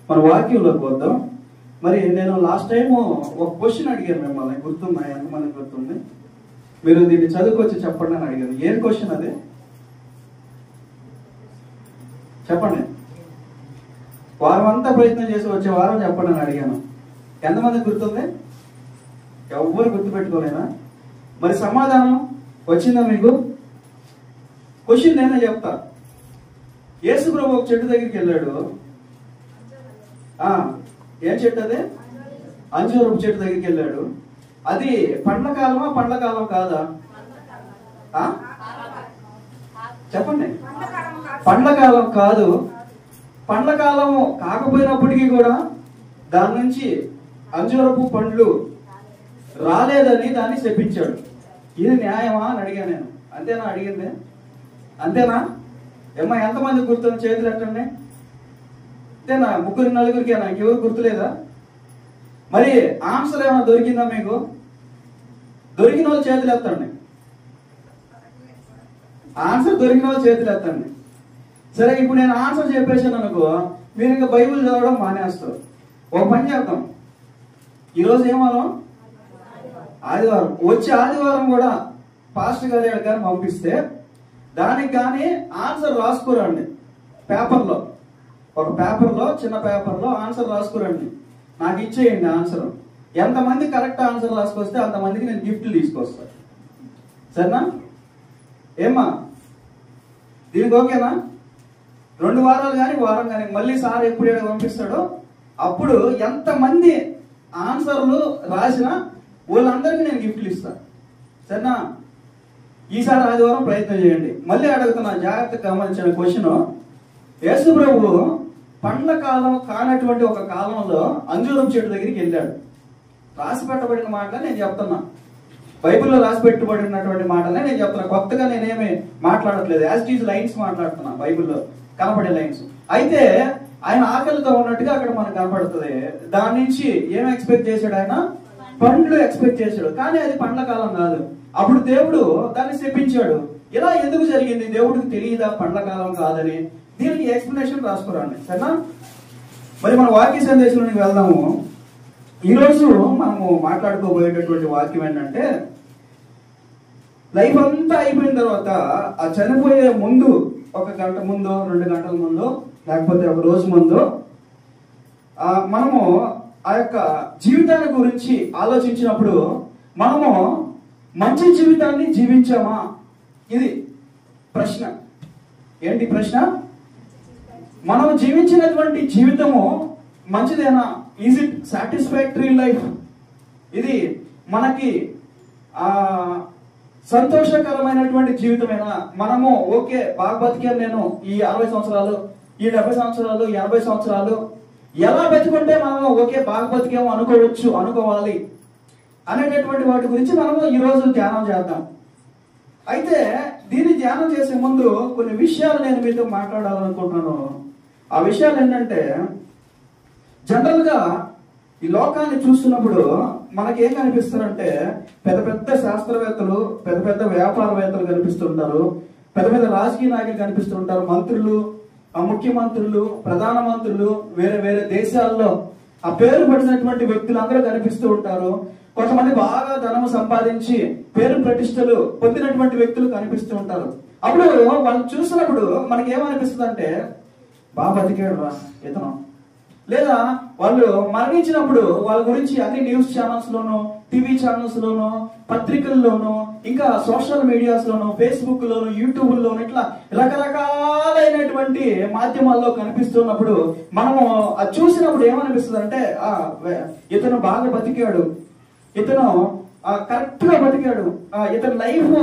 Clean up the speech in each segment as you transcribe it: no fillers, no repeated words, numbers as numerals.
మన వాక్యంలోకి వద్దాం. మరి నేను లాస్ట్ టైం ఒక క్వశ్చన్ అడిగాను మిమ్మల్ని, గుర్తుందా? ఎంతమంది గుర్తుంది? మీరు దీన్ని చదువుకొచ్చి చెప్పండి అని అడిగాను. ఏం క్వశ్చన్ అది చెప్పండి. వారం అంతా ప్రయత్నం చేసి వచ్చే వారం చెప్పండి అని అడిగాను. ఎంతమంది గుర్తుంది? ఎవ్వరు గుర్తుపెట్టుకోలేనా? మరి సమాధానం వచ్చిందా మీకు? క్వశ్చన్ నేనే చెప్తా. యేసు ప్రభు ఒక చెట్టు దగ్గరికి వెళ్ళాడు. ఏం చెట్టు అది? అంజూరపు చెట్టు దగ్గరికి వెళ్ళాడు. అది పండ్ల కాలమా పండ్ల కాలం కాదా? చెప్పండి. పండ్ల కాలం కాదు. పండ్ల కాలం కాకపోయినప్పటికీ కూడా దాని నుంచి అంజూరపు పండ్లు రాలేదని దాన్ని శపించాడు. ఇది న్యాయమా అని అడిగాను నేను. అంతేనా అడిగింది? అంతేనా? ఏమ్మా ఎంతమంది గుర్తున్న చేతులు ఎట్టండి. అంతేనా? ముగ్గురు నలుగురికి నాకు ఎవరు గుర్తులేదా? మరి ఆన్సర్ ఏమైనా దొరికిందా మీకు? దొరికిన వాళ్ళు చేతులు ఎత్తండి. ఆన్సర్ దొరికిన వాళ్ళు చేతులు ఎత్తండి. సరే, ఇప్పుడు నేను ఆన్సర్ చెప్పేసాను అనుకో, మీరు ఇంకా బైబిల్ చదవడం మానేస్తారు. ఒక పని చేద్దాం. ఈరోజు ఏమనం? ఆదివారం. వచ్చే ఆదివారం కూడా పాస్టర్ గారు కానీ పంపిస్తే దానికి కానీ ఆన్సర్ రాసుకురండి. పేపర్లో, ఒక పేపర్లో, చిన్న పేపర్లో ఆన్సర్ రాసుకురండి. నాకు ఇచ్చేయండి ఆన్సర్. ఎంతమంది కరెక్ట్ ఆన్సర్ రాసుకొస్తే అంతమందికి నేను గిఫ్ట్లు తీసుకొస్తాను. సరేనా? ఏమ్మా దీనికి ఓకేనా? 2 వారాలు కానీ వారం కానీ మళ్ళీ సార్ ఎప్పుడు పంపిస్తాడో అప్పుడు ఎంతమంది ఆన్సర్లు రాసినా వాళ్ళందరికీ నేను గిఫ్ట్లు ఇస్తాను. సరేనా? ఈసారి ఆదివారం ప్రయత్నం చేయండి. మళ్ళీ అడుగుతున్నా, జాగ్రత్తగా గమనించిన క్వశ్చన్. యేసు ప్రభు పండ్ల కాలం కానటువంటి ఒక కాలంలో అంజూరం చెట్టు దగ్గరికి వెళ్ళాడు. రాసి పెట్టబడిన మాటలే నేను చెప్తున్నా. బైబిల్లో రాసి పెట్టబడినటువంటి మాటలే నేను చెప్తున్నా. కొత్తగా నేనేమి మాట్లాడట్లేదు. యాజ్ ఇట్ ఈజ్ లైన్స్ మాట్లాడుతున్నా, బైబిల్లో కనపడే లైన్స్. అయితే ఆయన ఆకలితో ఉన్నట్టుగా అక్కడ మనకు కనపడుతుంది. దాని నుంచి ఏం ఎక్స్పెక్ట్ చేశాడు? ఆయన పండ్లు ఎక్స్పెక్ట్ చేశాడు. కానీ అది పండ్ల కాలం కాదు. అప్పుడు దేవుడు దాన్ని శపించాడు. ఇలా ఎందుకు జరిగింది? దేవుడికి తెలియదా పండ్ల కాలం కాదని? దీనికి ఎక్స్ప్లెనేషన్ రాసుకురండి. సరేనా? మరి మన వాక్య సందేశంలోకి వెళ్దాము. ఈరోజు మనము మాట్లాడుకోబోయేటటువంటి వాక్యం ఏంటంటే, లైఫ్ అంతా అయిపోయిన తర్వాత ఆ చనిపోయే ముందు, 1 గంట ముందు, 2 గంటల ముందు, లేకపోతే ఒక రోజు ముందు మనము ఆ యొక్క జీవితాన్ని గురించి ఆలోచించినప్పుడు మనము మంచి జీవితాన్ని జీవించామా? ఇది ప్రశ్న. ఏంటి ప్రశ్న? మనం జీవించినటువంటి జీవితము మంచిదేనా? Is it satisfactory life? ఇది మనకి సంతోషకరమైనటువంటి జీవితమేనా? మనము ఓకే బాగా బతికాను నేను ఈ 60 సంవత్సరాలు, ఈ 70 సంవత్సరాలు, 80 సంవత్సరాలు, ఎలా బతుకుంటే మనము ఓకే బాగా బతికేమో అనుకోవాలి అనేటటువంటి వాటి గురించి మనము ఈరోజు ధ్యానం చేద్దాం. అయితే దీన్ని ధ్యానం చేసే ముందు కొన్ని విషయాలు నేను మీతో మాట్లాడాలనుకుంటున్నాను. ఆ విషయాలు ఏంటంటే, జనరల్ గా ఈ లోకాన్ని చూస్తున్నప్పుడు మనకేం కనిపిస్తారంటే, పెద్ద పెద్ద శాస్త్రవేత్తలు, పెద్ద పెద్ద వ్యాపారవేత్తలు కనిపిస్తుంటారు, పెద్ద పెద్ద రాజకీయ నాయకులు కనిపిస్తుంటారు, మంత్రులు, ముఖ్యమంత్రులు, ప్రధానమంత్రులు, వేరే వేరే దేశాల్లో ఆ పేరు పడినటువంటి వ్యక్తులు అందరూ కనిపిస్తూ ఉంటారు. కొంతమంది బాగా ధనము సంపాదించి పేరు ప్రతిష్టలు పొందినటువంటి వ్యక్తులు కనిపిస్తూ ఉంటారు. అప్పుడు వాళ్ళు చూసినప్పుడు మనకి ఏమనిపిస్తుంది అంటే, బాగా బతికాడు రా ఇతను. లేదా వాళ్ళు మరణించినప్పుడు వాళ్ళ గురించి అన్ని న్యూస్ ఛానల్స్ లోను, టీవీ ఛానల్స్ లోను, పత్రికల్లోను, ఇంకా సోషల్ మీడియాస్ లోను, ఫేస్బుక్ లోను, యూట్యూబ్ లోను, ఇట్లా రకరకాలైనటువంటి మాధ్యమాల్లో కనిపిస్తున్నప్పుడు మనము అది చూసినప్పుడు ఏమనిపిస్తుంది అంటే, ఇతను బాగా బతికాడు, ఇతను కరెక్ట్ గా బతికాడు, ఇతని లైఫ్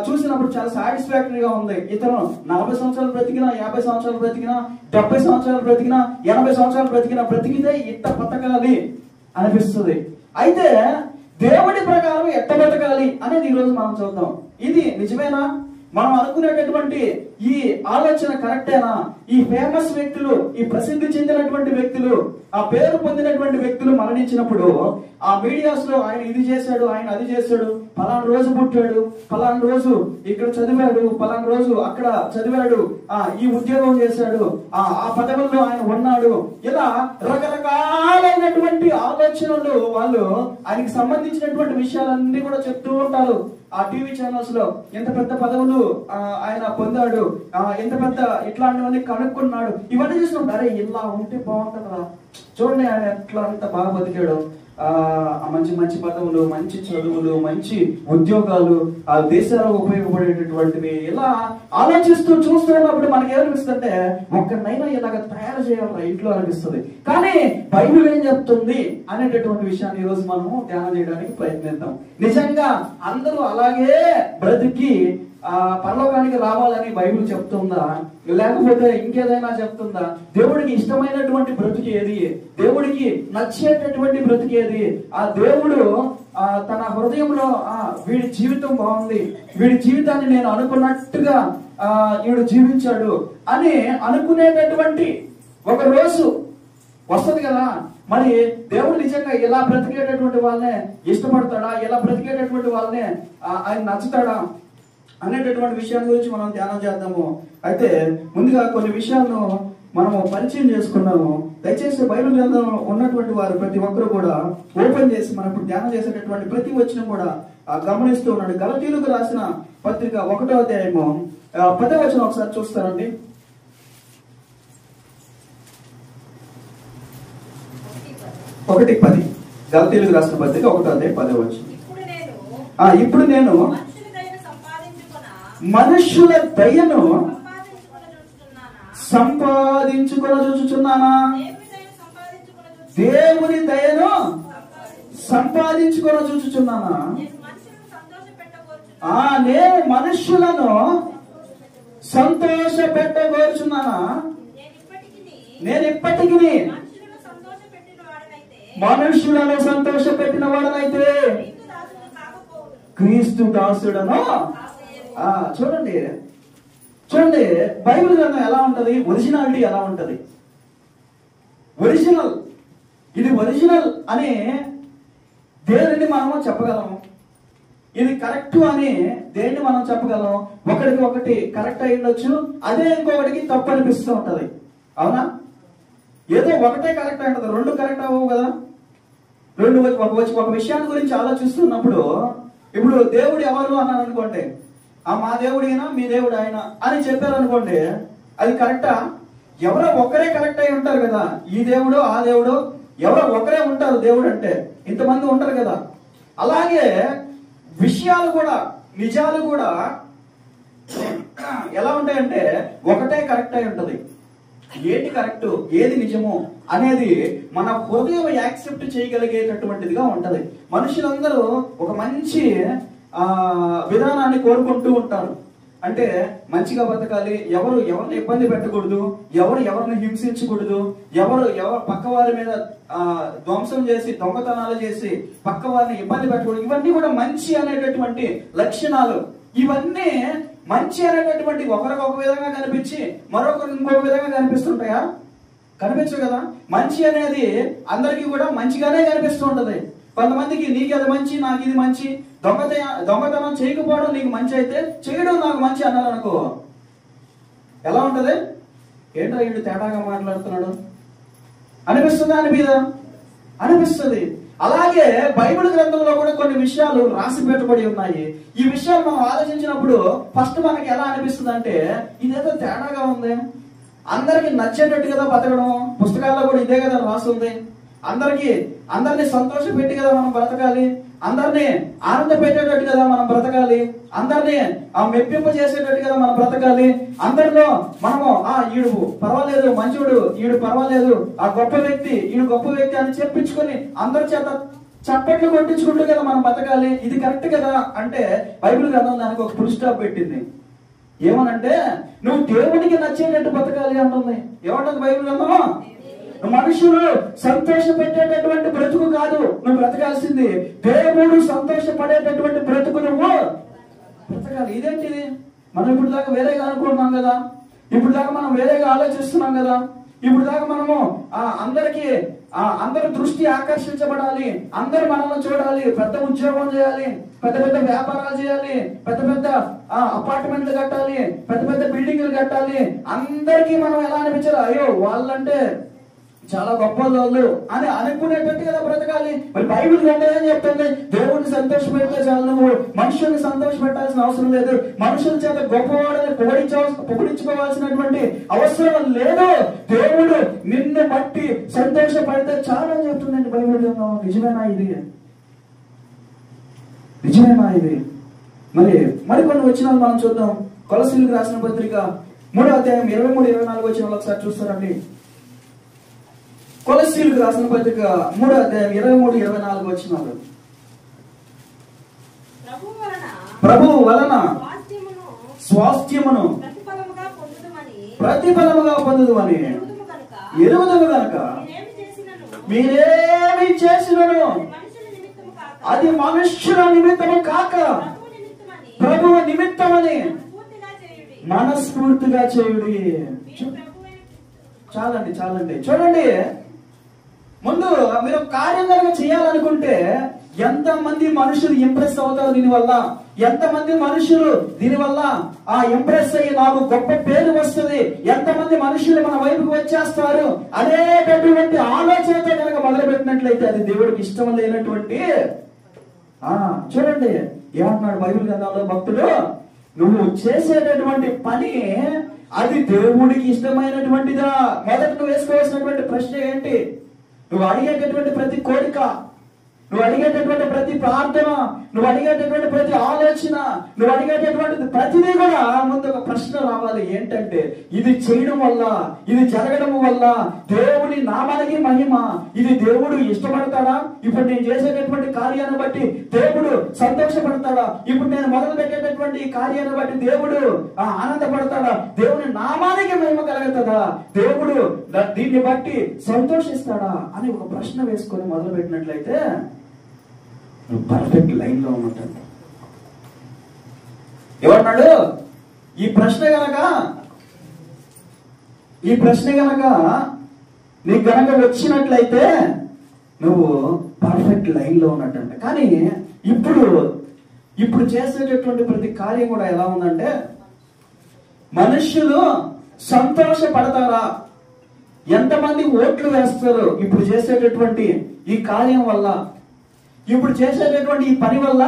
చూసినప్పుడు చాలా సాటిస్ఫాక్టరీగా ఉంది. ఇతను 40 సంవత్సరాలు బ్రతికినా, 50 సంవత్సరాలు బ్రతికినా, 70 సంవత్సరాలు బ్రతికినా, 80 సంవత్సరాలు బ్రతికితే ఇట్ట బతకాలి అనిపిస్తుంది. అయితే దేవుడి ప్రకారం ఎట్ట బతకాలి అనేది ఈరోజు మనం చూద్దాం. ఇది నిజమేనా? మనం అనుకునేటటువంటి ఈ ఆలోచన కరెక్టేనా? ఈ ఫేమస్ వ్యక్తులు, ఈ ప్రసిద్ధి చెందినటువంటి వ్యక్తులు, ఆ పేరు పొందినటువంటి వ్యక్తులు మరణించినప్పుడు ఆ మీడియాస్ లో ఆయన ఇది చేశాడు, ఆయన అది చేశాడు, పలానా రోజు పుట్టాడు, పలానా రోజు ఇక్కడ చదివాడు, పలానా రోజు అక్కడ చదివాడు, ఈ ఉద్యోగం చేశాడు, ఆ పదవుల్లో ఆయన ఉన్నాడు, ఇలా రకరకాలైనటువంటి ఆలోచనలు వాళ్ళు ఆయనకి సంబంధించినటువంటి విషయాలన్నీ కూడా చెప్తూ ఉంటారు. ఆ టీవీ ఛానల్స్ లో ఎంత పెద్ద పదవులు ఆయన పొందాడు, ఎంత పెద్ద ఇట్లాంటివన్నీ కనుక్కున్నాడు, ఇవన్నీ చూసినప్పుడు అరే ఇలా ఉంటే బాగుంటుందా, చూడండి ఆయన ఎట్లా అంత బాగా బతికాడు, మంచి మంచి పదవులు, మంచి చదువులు, మంచి ఉద్యోగాలు, ఆ దేశాలకు ఉపయోగపడేటటువంటివి, ఇలా ఆలోచిస్తూ చూస్తూ ఉన్నప్పుడు మనకి ఏమనిపిస్తుంది అంటే ఒక్కనైనా ఇలాగ తయారు చేయాలి ఇంట్లో అనిపిస్తుంది. కానీ బైబిల్ ఏం చెప్తుంది అనేటటువంటి విషయాన్ని ఈ రోజు మనము ధ్యానం చేయడానికి ప్రయత్నిద్దాం. నిజంగా అందరూ అలాగే బ్రతికి పరలోకానికి రావాలని బైబిల్ చెప్తుందా, లేకపోతే ఇంకేదైనా చెప్తుందా? దేవుడికి ఇష్టమైనటువంటి బ్రతుకు ఏది, దేవుడికి నచ్చేటటువంటి బ్రతుకు ఏది, ఆ దేవుడు తన హృదయంలో వీడి జీవితం బాగుంది, వీడి జీవితాన్ని నేను అనుకున్నట్టుగా వీడు జీవించాడు అని అనుకునేటటువంటి ఒక రోజు వస్తుంది కదా. మరి దేవుడు నిజంగా ఇలా బ్రతికేటటువంటి వాళ్ళనే ఇష్టపడతాడా, ఇలా బ్రతికేటటువంటి వాళ్ళనే ఆయన నచ్చుతాడా అనేటటువంటి విషయాన్ని గురించి మనం ధ్యానం చేద్దాము. అయితే ముందుగా కొన్ని విషయాలను మనము పరిచయం చేసుకున్నాము. దయచేసి బైబిల్ గ్రంథం ఉన్నటువంటి వారు ప్రతి ఒక్కరు కూడా ఓపెన్ చేసి మనం ఇప్పుడు ధ్యానం చేసేటటువంటి ప్రతి వచనం కూడా గమనిస్తూ ఉన్నాడు. గలతీయులకు రాసిన పత్రిక 1వ అధ్యాయము 10వ వచనం ఒకసారి చూస్తారండి. 1:10 గలతీయులకు రాసిన పత్రిక 1వ అధ్యాయం 10వ వచనం. ఇప్పుడు నేను మనుషుల దయను సంపాదించుకొని చూచుచున్నానా? దేవుని దయను సంపాదించుకొని చూచుచున్నానా? నేను మనుషులను సంతోష పెట్టగోరుచున్నానా? నేను ఇప్పటికీ మనుషులను సంతోష పెట్టిన వాడనైతే క్రీస్తు దాసుడను. చూడండి చూడండి బైబిల్ గ్రంథం ఎలా ఉంటది, ఒరిజినాలిటీ ఎలా ఉంటది. ఒరిజినల్, ఇది ఒరిజినల్ అని దేనిని మనము చెప్పగలము, ఇది కరెక్ట్ అని దేన్ని మనం చెప్పగలం. ఒకటికి ఒకటి కరెక్ట్ అయి ఉండొచ్చు, అదే ఇంకొకటికి తప్పు అనిపిస్తూ ఉంటది. అవునా? ఏదో ఒకటే కరెక్ట్ అయి ఉంటది, రెండు కరెక్ట్ అవ్వవు కదా. రెండు ఒక విషయాన్ని గురించి ఆలోచిస్తున్నప్పుడు ఇప్పుడు దేవుడు ఎవరు అన్నాను అనుకోండి, మా దేవుడు అయినా మీ దేవుడు ఆయన అని చెప్పారు అనుకోండి, అది కరెక్టా? ఎవరో ఒక్కరే కరెక్ట్ అయి ఉంటారు కదా. ఈ దేవుడు ఆ దేవుడు ఎవరో ఒకరే ఉంటారు. దేవుడు అంటే ఇంతమంది ఉంటారు కదా. అలాగే విషయాలు కూడా, నిజాలు కూడా ఎలా ఉంటాయంటే ఒకటే కరెక్ట్ అయి ఉంటది. ఏది కరెక్ట్, ఏది నిజము అనేది మన హృదయం యాక్సెప్ట్ చేయగలిగేటటువంటిదిగా ఉంటది. మనుషులందరూ ఒక మంచి విధానాన్ని కోరుకుంటూ ఉంటారు. అంటే మంచిగా బతకాలి, ఎవరు ఎవరిని ఇబ్బంది పెట్టకూడదు, ఎవరు ఎవరిని హింసించకూడదు, ఎవరు పక్క వారి మీద ధ్వంసం చేసి దొంగతనాలు చేసి పక్క వారిని ఇబ్బంది పెట్టకూడదు. ఇవన్నీ కూడా మంచి అనేటటువంటి లక్షణాలు. ఇవన్నీ మంచి అనేటటువంటి ఒకరికి ఒక విధంగా కనిపించి మరొకరికి ఇంకొక విధంగా కనిపిస్తుంటాయా? కనిపించవు కదా. మంచి అనేది అందరికీ కూడా మంచిగానే కనిపిస్తూ ఉంటది. కొంతమందికి నీకు అది మంచి, నాకు ఇది మంచి, దొంగతనం చేయకపోవడం నీకు మంచి అయితే చేయడం నాకు మంచి అన్నారు అనుకో, ఎలా ఉంటది? ఏంటో వీడు తేడాగా మాట్లాడుతున్నాడు అనిపిస్తుందా? అనిపిస్తుంది. అలాగే బైబిల్ గ్రంథంలో కూడా కొన్ని విషయాలు రాసి పెట్టబడి ఉన్నాయి. ఈ విషయాలు మనం ఆలోచించినప్పుడు ఫస్ట్ మనకి ఎలా అనిపిస్తుంది అంటే ఇదేదో తేడాగా ఉంది, అందరికి నచ్చేటట్టు కదా బతకడం, పుస్తకాల్లో కూడా ఇదే కదా రాస్తుంది, అందరినీ సంతోష పెట్టి కదా మనం బ్రతకాలి, అందరినీ ఆనంద పెట్టేటట్టు కదా మనం బ్రతకాలి, అందరినీ మెప్పింప చేసేటట్టు కదా మనం బ్రతకాలి, అందరిలో మనము ఈడు పర్వాలేదు మంచోడు, ఈడు పర్వాలేదు, ఆ గొప్ప వ్యక్తి, ఈడు గొప్ప వ్యక్తి అని చెప్పించుకొని అందరి చేత చప్పట్లు కొట్టించుకుంటూ కదా మనం బతకాలి. ఇది కరెక్ట్ కదా అంటే బైబిల్ గ్రంథం దానికి ఒక ఫుల్ స్టాప్ పెట్టింది. ఏమనంటే నువ్వు దేవుడికి నచ్చేటట్టు బతకాలి అంటుంది. ఏమంటుంది బైబిల్ గ్రంథం? మనుషులు సంతోష పెట్టేటటువంటి బ్రతుకు కాదు నువ్వు బ్రతకాల్సింది, దేవుడు సంతోషపడేటటువంటి బ్రతుకు నువ్వు బ్రతకాలి. ఇదేంటిది? మనం ఇప్పుడు దాకా వేరేగా అనుకుంటున్నాం కదా, ఇప్పుడు దాకా మనం వేరేగా ఆలోచిస్తున్నాం కదా, ఇప్పుడు దాకా మనము అందరి దృష్టి ఆకర్షించబడాలి, అందరు మనల్ని చూడాలి, పెద్ద ఉద్యోగం చేయాలి, పెద్ద పెద్ద వ్యాపారాలు చేయాలి, పెద్ద పెద్ద అపార్ట్మెంట్లు కట్టాలి, పెద్ద పెద్ద బిల్డింగ్లు కట్టాలి, అందరికీ మనం ఎలా అనిపించాలి, అయ్యో వాళ్ళంటే చాలా గొప్ప వాళ్ళు అని అనుకునేటట్టు కదా బ్రతకాలి. మరి బైబిల్ ఏం చెప్తుంది? దేవుడిని సంతోష పెడితే చాలు, నువ్వు మనుషుల్ని సంతోష పెట్టాల్సిన అవసరం లేదు, మనుషుల చేత గొప్పవాడని పొగిడించుకోవాల్సినటువంటి అవసరం లేదు, దేవుడు నిన్ను బట్టి సంతోషపడితే చాలు అని చెప్తుందండి బైబిల్. నిజమేనా ఇది? నిజమేనా ఇది? మరికొన్ని వచనాలు మనం చూద్దాం. కొలసీలకు రాసిన పత్రిక 3వ అధ్యాయం 23-24 వచనాలు ఒకసారి చూస్తారండి. కొలసీలకు రాసిన పత్రిక 3వ అధ్యాయం 23-24 వచనాలు. ప్రభువు వలన స్వాస్థ్యమును ప్రతిఫలముగా పొందుదుమని ఎరుగుదుము గనుక మీరేమి చేసినను అది మనుష్యుల నిమిత్తము కాక ప్రభువు నిమిత్తమని మనస్ఫూర్తిగా చేయుడి. చాలండి చూడండి, ముందు మీరు కార్యం కనుక చేయాలనుకుంటే ఎంతమంది మనుషులు ఇంప్రెస్ అవుతారు దీనివల్ల, ఎంతమంది మనుషులు దీనివల్ల ఇంప్రెస్ అయ్యి నాకు గొప్ప పేరు వస్తుంది, ఎంతమంది మనుషులు మన వైపుకి వచ్చేస్తారు అనేటటువంటి ఆలోచనతో కనుక మొదలు పెట్టినట్లయితే అది దేవుడికి ఇష్టం లేనటువంటి. చూడండి ఏమంటున్నాడు బైబిల్ గ్రంథంలో భక్తుడు, నువ్వు చేసేటటువంటి పని అది దేవుడికి ఇష్టమైనటువంటిదా? మొదట నువ్వు వేసుకోవాల్సినటువంటి ప్రశ్న ఏంటి? నువ్వు అడిగేటటువంటి ప్రతి కోరిక, నువ్వు అడిగేటటువంటి ప్రతి ప్రార్థన, నువ్వు అడిగేటటువంటి ప్రతి ఆలోచన, నువ్వు అడిగేటటువంటి ప్రతిదీ కూడా ముందు ఒక ప్రశ్న రావాలి. ఏంటంటే ఇది చేయడం వల్ల, ఇది జరగడం వల్ల దేవుని నామానికి మహిమ, ఇది దేవుడు ఇష్టపడతాడా? ఇప్పుడు నేను చేసేటటువంటి కార్యాన్ని బట్టి దేవుడు సంతోషపడతాడా? ఇప్పుడు నేను మొదలు పెట్టేటటువంటి ఈ కార్యాన్ని బట్టి దేవుడు ఆనందపడతాడా? దేవుని నామానికి మహిమ కలుగుతుందా? దేవుడు దీన్ని బట్టి సంతోషిస్తాడా అని ఒక ప్రశ్న వేసుకొని మొదలు పెట్టినట్లయితే నువ్వు పర్ఫెక్ట్ లైన్ లో ఉన్నట్టు. ఎవరన్నాడు? ఈ ప్రశ్న గనక నీకు గనక వచ్చినట్లయితే నువ్వు పర్ఫెక్ట్ లైన్ లో ఉన్నట్టు. కానీ ఇప్పుడు చేసేటటువంటి ప్రతి కార్యం కూడా ఎలా ఉందంటే, మనుష్యులు సంతోషపడతారా? ఎంతమంది ఓట్లు వేస్తారు ఇప్పుడు చేసేటటువంటి ఈ కార్యం వల్ల, ఇప్పుడు చేసేటటువంటి ఈ పని వల్ల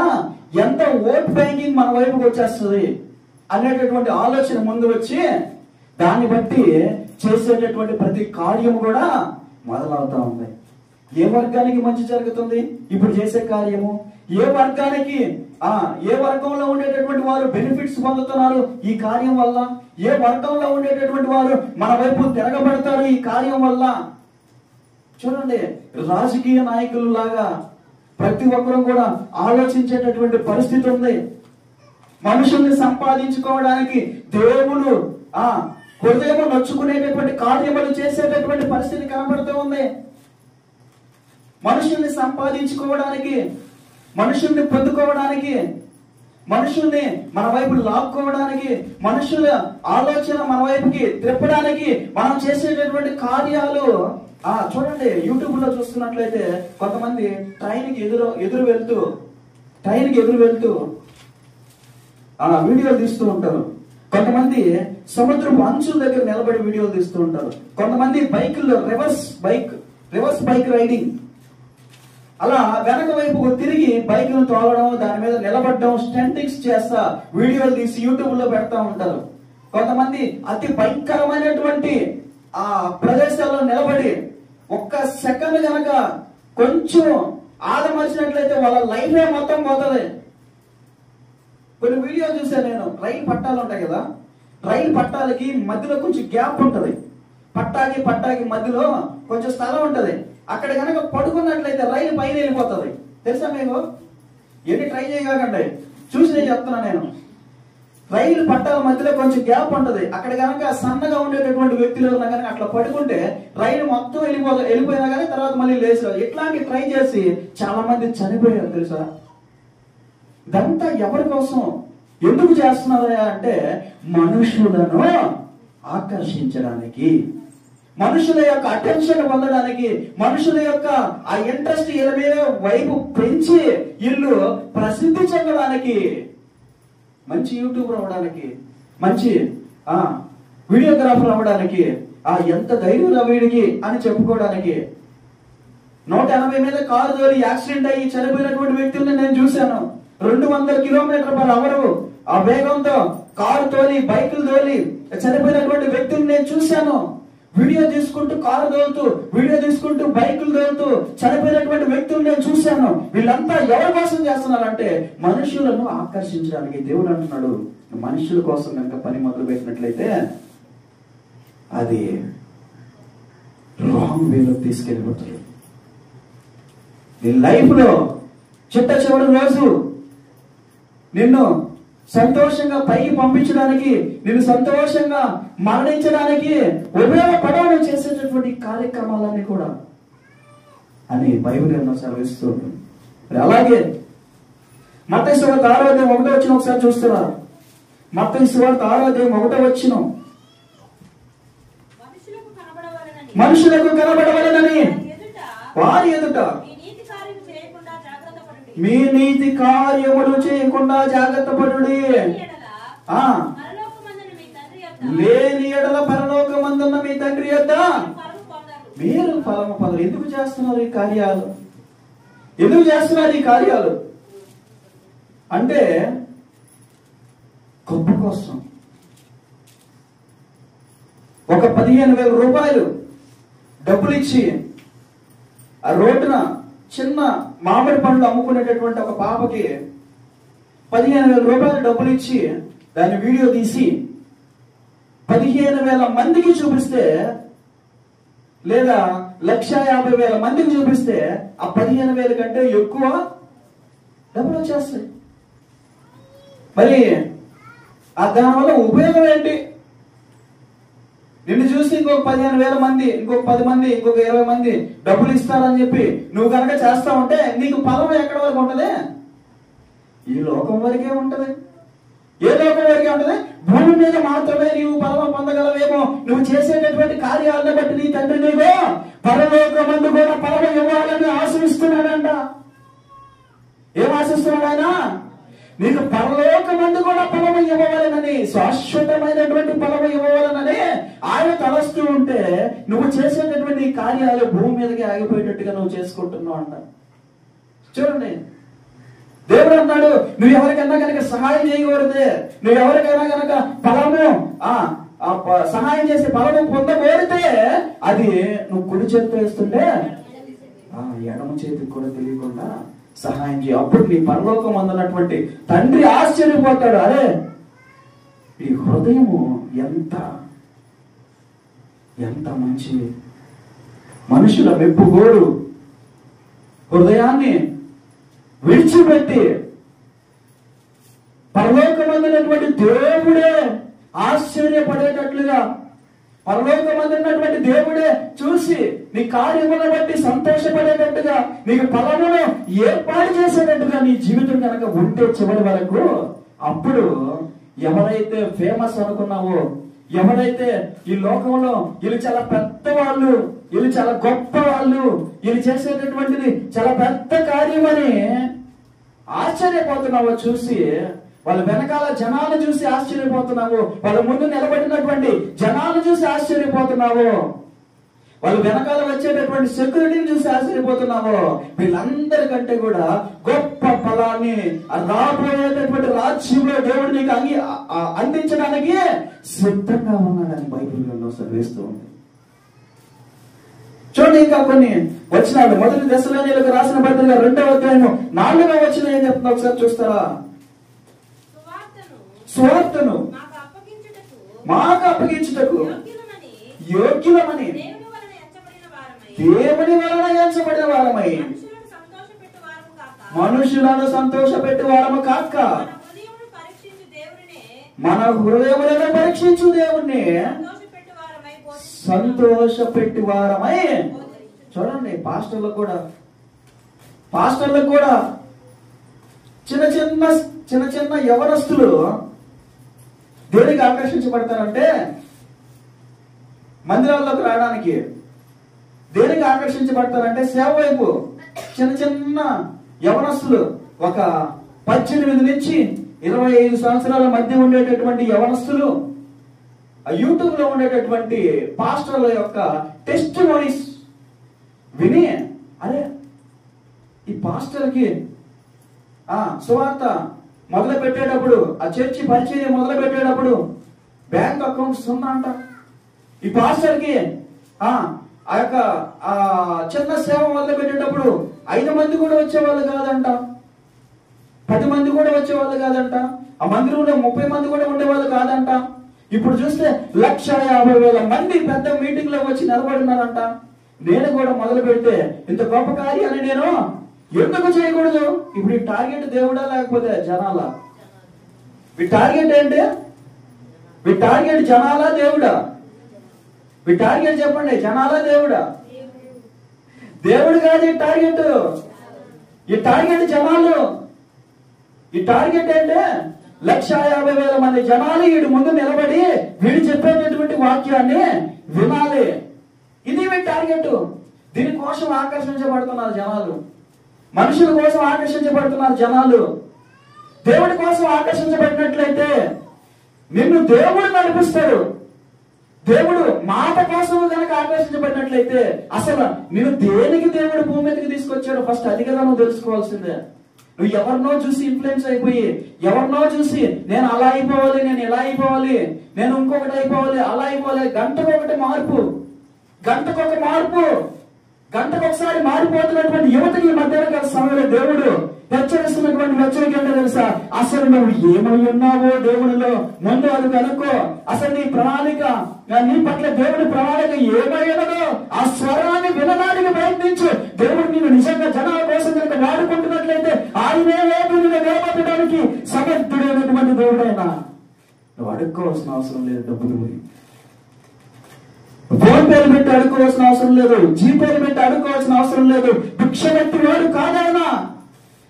ఎంత ఓట్ బ్యాంకింగ్ మన వైపుకి వచ్చేస్తుంది అనేటటువంటి ఆలోచన ముందు వచ్చి దాన్ని బట్టి చేసేటటువంటి ప్రతి కార్యం కూడా మొదలవుతా ఉంది. ఏ వర్గానికి మంచి జరుగుతుంది ఇప్పుడు చేసే కార్యము? ఏ వర్గంలో ఉండేటటువంటి వారు బెనిఫిట్స్ పొందుతున్నారు ఈ కార్యం వల్ల? ఏ వర్గంలో ఉండేటటువంటి వారు మన వైపు తిరగబడతారు ఈ కార్యం వల్ల? చూడండి, రాజకీయ నాయకులు లాగా ప్రతి ఒక్కరూ కూడా ఆలోచించేటటువంటి పరిస్థితి ఉంది. మనుషుల్ని సంపాదించుకోవడానికి దేవుడు హృదయం నొచ్చుకునేటటువంటి కార్యములు చేసేటటువంటి పరిస్థితి కనబడుతూ ఉంది. మనుషుల్ని సంపాదించుకోవడానికి, మనుషుల్ని పొందుకోవడానికి, మనుషుల్ని మన వైపు లాక్కోవడానికి, మనుషుల ఆలోచన మన వైపుకి త్రిప్పడానికి మనం చేసేటటువంటి కార్యాలు చూడండి. యూట్యూబ్ లో చూస్తున్నట్లయితే కొంతమంది ట్రైన్కి ఎదురు వెళ్తూ వీడియోలు తీస్తూ ఉంటారు. కొంతమంది సముద్రపు అంచుల దగ్గర నిలబడి వీడియోలు తీస్తూ ఉంటారు. కొంతమంది బైకుల్లో రివర్స్ బైక్ రైడింగ్, అలా వెనక వైపు తిరిగి బైక్ ను తోలడం, దాని మీద నిలబడడం, స్టంటింగ్స్ చేస్తా వీడియోలు తీసి యూట్యూబ్ లో పెడతా ఉంటారు. కొంతమంది అతి భయంకరమైనటువంటి ప్రదేశాల్లో నిలబడి ఒక్క సెకండ్ కనుక కొంచెం ఆదమర్చినట్లయితే వాళ్ళ లైఫ్ మొత్తం పోతుంది. కొన్ని వీడియో చూసాను నేను. రైలు పట్టాలు ఉంటాయి కదా, రైలు పట్టాలకి మధ్యలో కొంచెం గ్యాప్ ఉంటది, పట్టాకి మధ్యలో కొంచెం స్థలం ఉంటది. అక్కడ కనుక పడుకున్నట్లయితే రైలు పైన వెళ్ళిపోతుంది. తెలుసా మీకు? ఎన్ని ట్రై చేయకండి, చూసి నేను చెప్తున్నా. నేను రైలు పట్టాల మధ్యలో కొంచెం గ్యాప్ ఉంటది. అక్కడ కనుక సన్నగా ఉండేటటువంటి వ్యక్తులు కనుక అట్లా పడుకుంటే రైలు మొత్తం వెళ్ళిపోయినా కానీ తర్వాత మళ్ళీ లేచారు. ఇట్లాంటి ట్రై చేసి చాలా మంది చనిపోయారు తెలుసా? ఇదంతా ఎవరి కోసం? ఎందుకు చేస్తున్నారా అంటే మనుషులను ఆకర్షించడానికి, మనుషుల యొక్క అటెన్షన్ పొందడానికి, మనుషుల యొక్క ఆ ఇంట్రెస్ట్ వీళ్ళ మీద వైపు పెంచి వీళ్ళు ప్రసిద్ధి చెందడానికి, మంచి యూట్యూబర్ అవ్వడానికి, మంచి వీడియోగ్రాఫర్ అవ్వడానికి, ఎంత ధైర్యం వీడికి అని చెప్పుకోవడానికి. 180 మీద కారు తోలి యాక్సిడెంట్ అయ్యి చనిపోయినటువంటి వ్యక్తుల్ని నేను చూశాను. 200 km/h ఆ వేగంతో కారు తోలి, బైకులు తోలి చనిపోయినటువంటి వ్యక్తుల్ని నేను చూశాను. వీడియో తీసుకుంటూ కారు తోలుతూ, వీడియో తీసుకుంటూ బైకులు తోలుతూ చనిపోయినటువంటి వ్యక్తులు నేను చూశాను. వీళ్ళంతా ఎవరి కోసం చేస్తున్నారంటే మనుషులను ఆకర్షించడానికి. దేవుడు అంటున్నాడు, మనుషుల కోసం కనుక పని మొదలు పెట్టినట్లయితే అది రాంగ్ వేలో తీసుకెళ్ళిపోతుంది. నీ లైఫ్ లో చిట్ట చివరి రోజు నిన్ను సంతోషంగా పైకి పంపించడానికి, నిన్ను సంతోషంగా మరణించడానికి ఉపయోగపడాలని చేసేటటువంటి కార్యక్రమాలన్నీ కూడా అని బైబిల్ ఎన్నో సెలవిస్తుంది. అలాగే మత్తయి సువార్త 6:1 ఒకసారి చూస్తారా? మత్తయి సువార్త 6:1 మనుషులకు కనబడవలెనని వారి ఎదుట మీ నీతి కార్యములు చేయకుండా జాగ్రత్త పడుడి. లేని ఎడల పరలోకమందున్న మీ తండ్రి యొద్ద మీరు ఫలము పొందరు. ఎందుకు చేస్తున్నారు ఈ కార్యాలు? ఎందుకు చేస్తున్నారు ఈ కార్యాలు అంటే గొప్ప కోసం. ఒక 15,000 రూపాయలు డబ్బులు ఇచ్చి ఆ రోడ్డున చిన్న మామిడి పండ్లు అమ్ముకునేటటువంటి ఒక పాపకి 15,000 రూపాయలు డబ్బులు ఇచ్చి దాన్ని వీడియో తీసి 15,000 మందికి చూపిస్తే, లేదా 1,50,000 మందికి చూపిస్తే ఆ 15,000 కంటే ఎక్కువ డబ్బులు వచ్చేస్తాయి. మరి దానివల్ల ఉపయోగం ఏంటి? నిన్ను చూసి ఇంకొక 15,000 మంది, ఇంకొక 10 మంది, ఇంకొక 20 మంది డబ్బులు ఇస్తారని చెప్పి నువ్వు కనుక చేస్తా ఉంటే నీకు ఫలం ఎక్కడి వరకు ఉంటది? ఈ లోకం వరకే ఉంటది. ఏ లోకం వరకే ఉంటది? భూమి మీద మాత్రమే నీవు ఫలం పొందగలవేమో. నువ్వు చేసేటటువంటి కార్యాలను బట్టి నీ తండ్రి నీకు పరలోకమందు కూడా ఫలం ఇవ్వాలని ఆశిస్తున్నాడంట. ఏం ఆశిస్తున్నాడు ఆయన? నీకు పరలోకమందు కూడా ఫలము ఇవ్వవాలనని, శాశ్వతమైనటువంటి ఫలము ఇవ్వవాలనని ఆయన తలస్తూ ఉంటే నువ్వు చేసేటటువంటి కార్యాలు భూమి మీదకి ఆగిపోయేటట్టుగా నువ్వు చేసుకుంటున్నావు అంట. చూడండి, దేవుడు అన్నాడు, నువ్వు ఎవరికైనా కనుక సహాయం చేయకూడదే, నువ్వు ఎవరికైనా కనుక ఫలము సహాయం చేసి ఫలము పొందకూడితే అది నువ్వు కుడి చేతితో వేస్తుంటే ఎడమ చేతికి కూడా తెలియకుండా సహాయం చేయి. అప్పుడు నీ పరలోకం అందున్నటువంటి తండ్రి ఆశ్చర్యపోతాడు. అరే, ఈ హృదయము ఎంత ఎంత మంచి మనుషుల మెప్పుగోరు హృదయాన్ని విడిచిపెట్టి పరలోకమందున్నటువంటి దేవుడే ఆశ్చర్యపడేటట్లుగా, పరలోకమందున్నటువంటి దేవుడే చూసి నీ కార్యములను బట్టి సంతోషపడేటట్టుగా, నీకు ఫలమును ఏర్పాటు చేసేటట్టుగా నీ జీవితం కనుక ఉంటే చివరి వరకు, అప్పుడు ఎవరైతే ఫేమస్ అనుకున్నావో, ఎవరైతే ఈ లోకంలో వీళ్ళు చాలా పెద్ద వాళ్ళు, వీళ్ళు చాలా గొప్ప వాళ్ళు, వీళ్ళు చేసేటటువంటిది చాలా పెద్ద కార్యమని ఆశ్చర్యపోతున్నావో చూసి, వాళ్ళ వెనకాల జనాలు చూసి ఆశ్చర్యపోతున్నావు, వాళ్ళ ముందు నిలబడినటువంటి జనాలు చూసి ఆశ్చర్యపోతున్నావు, వాళ్ళ వెనకాల వచ్చేటటువంటి సెక్యూరిటీని చూసి ఆశ్చర్యపోతున్నావు, వీళ్ళందరికంటే కూడా గొప్ప ఫలాన్ని రాబోయేటటువంటి రాజ్యంలో దేవుడు నీకు అందించడానికి సిద్ధంగా ఉన్నాడని బైబిల్లో సెలవిస్తూ ఉంది. చూడండి, ఇంకా కొన్ని వచనాలు. మొదటి దశలోనిలకు రాసిన పత్రిక 2వ అధ్యాయం 4వ వచనం ఏం చెప్తున్నా ఒకసారి చూస్తారా? సువార్తను మాకు అప్పగించుటకు యోగ్యులమని దేవుని వలన ఎంచబడిన వారమై మనుషులను సంతోషపెట్టు వారము కాక మన హృదయములను పరీక్షించు దేవుణ్ణి సంతోషపెట్టు వారమై. చూడండి, పాస్టర్లకు కూడా చిన్న చిన్న చిన్న చిన్న యవనస్తులు దేనికి ఆకర్షించబడతారంటే మందిరాల్లోకి రావడానికి. దేనికి ఆకర్షించబడతారంటే సేవ వైపు. చిన్న చిన్న యవనస్తులు, ఒక 18 నుంచి 25 సంవత్సరాల మధ్య ఉండేటటువంటి యవనస్తులు యూట్యూబ్ లో ఉండేటటువంటి పాస్టర్ల యొక్క టెస్టిమోనీస్ విని, అరే ఈ పాస్టర్కి సువార్త మొదలు పెట్టేటప్పుడు, ఆ చర్చి పరిచయం మొదలు పెట్టేటప్పుడు బ్యాంక్ అకౌంట్స్ ఉన్నా అంట. ఈ పాస్టర్కి ఆ యొక్క చిన్న సేవ మొదలు పెట్టేటప్పుడు 5 మంది కూడా వచ్చేవాళ్ళు కాదంట, 10 మంది కూడా వచ్చేవాళ్ళు కాదంట, ఆ మందిరంలో 30 మంది కూడా ఉండేవాళ్ళు కాదంట. ఇప్పుడు చూస్తే 1,50,000 మంది పెద్ద మీటింగ్ లో వచ్చి నిలబడినారంట. నేను కూడా మొదలు పెడితే ఇంత గొప్ప కార్యాన్ని నేను ఎందుకు చేయకూడదు? ఇప్పుడు ఈ టార్గెట్ దేవుడా లేకపోతే జనాలా? ఈ టార్గెట్ ఏంటి? ఈ టార్గెట్ జనాలా దేవుడా? ఈ టార్గెట్ చెప్పండి, జనాలా దేవుడా? దేవుడు కాదు ఈ టార్గెట్. ఈ టార్గెట్ జనాలు. ఈ టార్గెట్ అంటే 1,50,000 మంది జనాలు వీడి ముందు నిలబడి వీడు చెప్పేటటువంటి వాక్యాన్ని వినాలి. ఇది వీడి టార్గెట్. దీనికోసం ఆకర్షించబడుతున్నారు జనాలు. మనుషుల కోసం ఆకర్షించబడుతున్నారు జనాలు. దేవుడి కోసం ఆకర్షించబడినట్లయితే నిన్ను దేవుడు నడిపిస్తాడు. దేవుడు మాట కోసం కనుక ఆకర్షించబడినట్లయితే అసలు నేను దేనికి దేవుడు భూమి మీదకి తీసుకొచ్చాడు ఫస్ట్ అది కదా నువ్వు తెలుసుకోవాల్సిందే. నువ్వు ఎవరినో చూసి ఇన్ఫ్లుయెన్స్ అయిపోయి, ఎవరినో చూసి నేను అలా అయిపోవాలి, నేను ఇలా అయిపోవాలి, నేను ఇంకొకటి అయిపోవాలి, అలా అయిపోవాలి, గంటకొకటి మార్పు, గంటకొక మార్పు, గంటకొకసారి మారిపోతున్నటువంటి యువతకి ఈ మధ్యాహ్న సమయంలో దేవుడు హెచ్చరిస్తున్నటువంటి హెచ్చరిక ఏంటో తెలుసా? అసలు నువ్వు ఏమై ఉన్నావో దేవుడిలో ముందు అది కనుక్కో. అసలు నీ ప్రణాళిక, నీ పట్ల దేవుడి ప్రణాళిక ఏమై ఉన్నదో ఆ స్వరాన్ని వినడానికి ప్రయత్నించు. దేవుడు నేను నిజంగా జనాల కోసం కనుక వాడుకుంటున్నట్లయితే ఆయనే వైపు నిన్ను నిలబెట్టడానికి సమర్థుడైనటువంటి దేవుడైనా. నువ్వు అడుక్కోవాల్సిన అవసరం లేదు. డబ్బులు ఫోన్ పేరు పెట్టి అడుక్కోవాల్సిన అవసరం లేదు. జీపేలు పెట్టి అడుక్కోవాల్సిన అవసరం లేదు. భిక్ష పెట్టి వాడు కాదైనా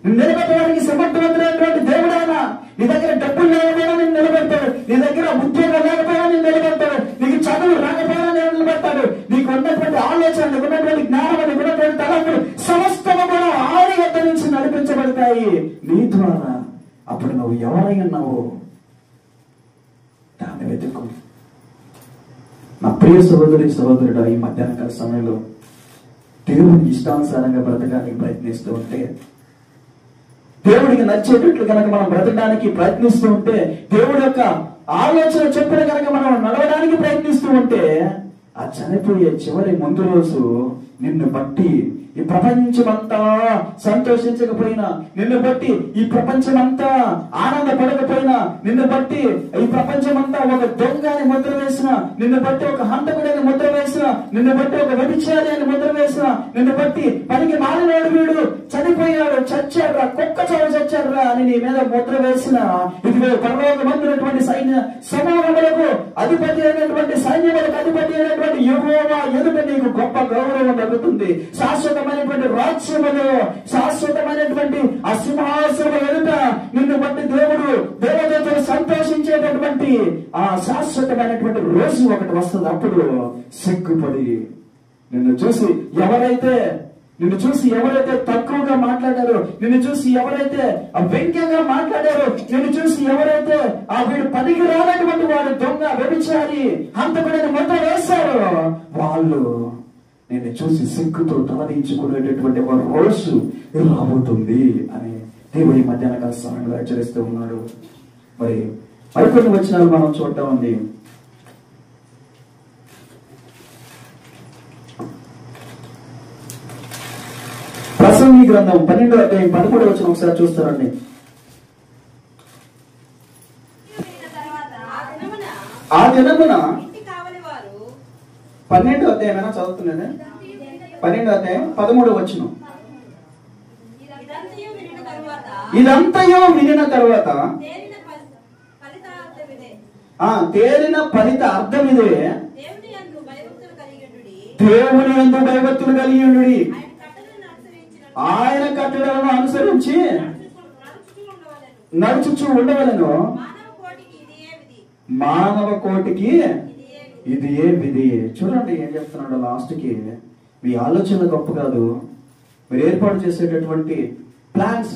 నిలబెట్టడానికి సమర్థవంతుడైనటువంటి దేవుడైనా. నీ దగ్గర డబ్బులు లేకపోయినా నేను నిలబెడతాడు. నీ దగ్గర ఉద్యోగం లేకపోయినా నేను నిలబెడతాడు. నీకు చదువు రాకపోయినా నేను నిలబెడతాడు. నీకు ఉన్నటువంటి ఆలోచన, నీకు ఉన్నటువంటి జ్ఞానం, నీకు ఉన్నటువంటి తలంపులు సమస్తము కూడా ఆయన యొద్ద నుంచి నడిపించబడతాయి నీ ద్వారా. అప్పుడు నువ్వు ఎవరై ఉన్నావు దాన్ని వెతుకు. నా ప్రియ సహోదరుడు, ఈ మధ్యాహ్న కాల సమయంలో దేవుడికి ఇష్టానుసారంగా బ్రతకడానికి ప్రయత్నిస్తూ ఉంటే, దేవుడికి నచ్చేటట్లు కనుక మనం బ్రతకడానికి ప్రయత్నిస్తూ ఉంటే, దేవుడి యొక్క ఆలోచన చెప్పిన కనుక మనం నడవడానికి ప్రయత్నిస్తూ ఉంటే, ఆ చనిపోయే చివరి ముందు రోజు నిన్ను బట్టి ఈ ప్రపంచమంతా సంతోషించకపోయినా, నిన్ను బట్టి ఈ ప్రపంచమంతా ఆనందపడకపోయినా, నిన్ను బట్టి ఈ ప్రపంచమంతా ఒక దొంగని ముద్ర వేసిన, నిన్ను బట్టి ఒక హంతకుడని ముద్ర వేసిన, నిన్ను బట్టి ఒక వ్యభిచారి అని ముద్ర వేసిన, నిన్ను బట్టి పనికి మారినాడు వీడు చనిపోయాడు, చచ్చాడురా, కుక్క చావు చచ్చాడురా అని నీ మీద ముద్ర వేసిన, ఇదిగో పరలోకమందున్నటువంటి సైన్య సమూహములకు అధిపతి అయినటువంటి సైన్యములకు అధిపతి అయినటువంటి యెహోవా ఎదుట నీకు గొప్ప గౌరవం దక్కుతుంది. శాశ్వతమైనటువంటి రాజ్యములో, శాశ్వతమైనటువంటి ఆ సింహాసనం ఎదుట నిన్ను బట్టి దేవుడు దేవదూతలు సంతోషించేటటువంటి ఆ శాశ్వతమైనటువంటి రోజు ఒకటి వస్తుంది. అప్పుడు సిగ్గుపడి నిన్ను చూసి ఎవరైతే తక్కువగా మాట్లాడారో, నిన్ను చూసి ఎవరైతే వ్యంగ్యంగా మాట్లాడారో, నిన్ను చూసి ఎవరైతే ఆ వీడు పనికి రానటువంటి వాడు దొంగ, వ్యభిచారి, హంతకుడని ముద్ర వేశారో వాళ్ళు నిన్ను చూసి సిగ్గుతో తలదించుకునేటటువంటి ఒక రోజు రాబోతుంది అని దేవుడు ఈ మధ్యాహ్న కాల సమయంలో హెచ్చరిస్తూ ఉన్నాడు. మరికొన్ని వచనాలు మనం చూడటం ఉంది. ప్రసంగి గ్రంథం 12వ అధ్యాయం 13వ వచనం ఒకసారి చూస్తారండి. ఆ దినమున 12వ అధ్యాయం చదువుతున్నానే, 12వ అధ్యాయం 13వ వచనం. ఇదంతయో వినిన తర్వాత తేలిన ఫలిత అర్థం ఇదే, దేవుని యందు భయభక్తులు కలిగి ఉండుడి, ఆయన కట్టడలను అనుసరించి నడుచుచూ ఉండవలను. మానవ కోటికి ఇది ఏ విధి. చూడండి ఏం చెప్తున్నాడు లాస్ట్ కి. మీ ఆలోచన గొప్ప కాదు, మీరు ఏర్పాటు చేసేటటువంటి ప్లాన్స్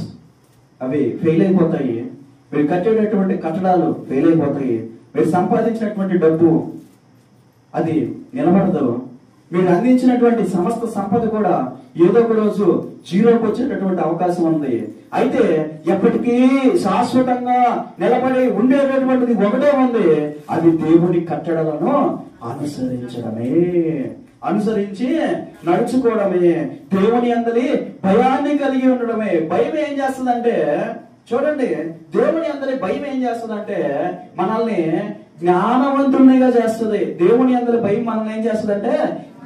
అవి ఫెయిల్ అయిపోతాయి. మీరు కట్టేటటువంటి కట్టడాలు ఫెయిల్ అయిపోతాయి. మీరు సంపాదించినటువంటి డబ్బు అది నిలబడదు. మీరు అందించినటువంటి సమస్త సంపద కూడా ఏదో ఒక రోజు జీరోకి వచ్చేటటువంటి అవకాశం ఉంది. అయితే ఎప్పటికీ శాశ్వతంగా నిలబడి ఉండేటటువంటిది ఒకటే ఉంది, అది దేవుని కట్టడలను అనుసరించడమే, అనుసరించి నడుచుకోవడమే, దేవుని అందరి భయాన్ని కలిగి ఉండడమే. భయం ఏం చేస్తుందంటే, చూడండి, దేవుని అందరి భయం ఏం చేస్తుందంటే మనల్ని జ్ఞానవంతులుగా చేస్తుంది. దేవుని అందరి భయం మనల్ని ఏం చేస్తుందంటే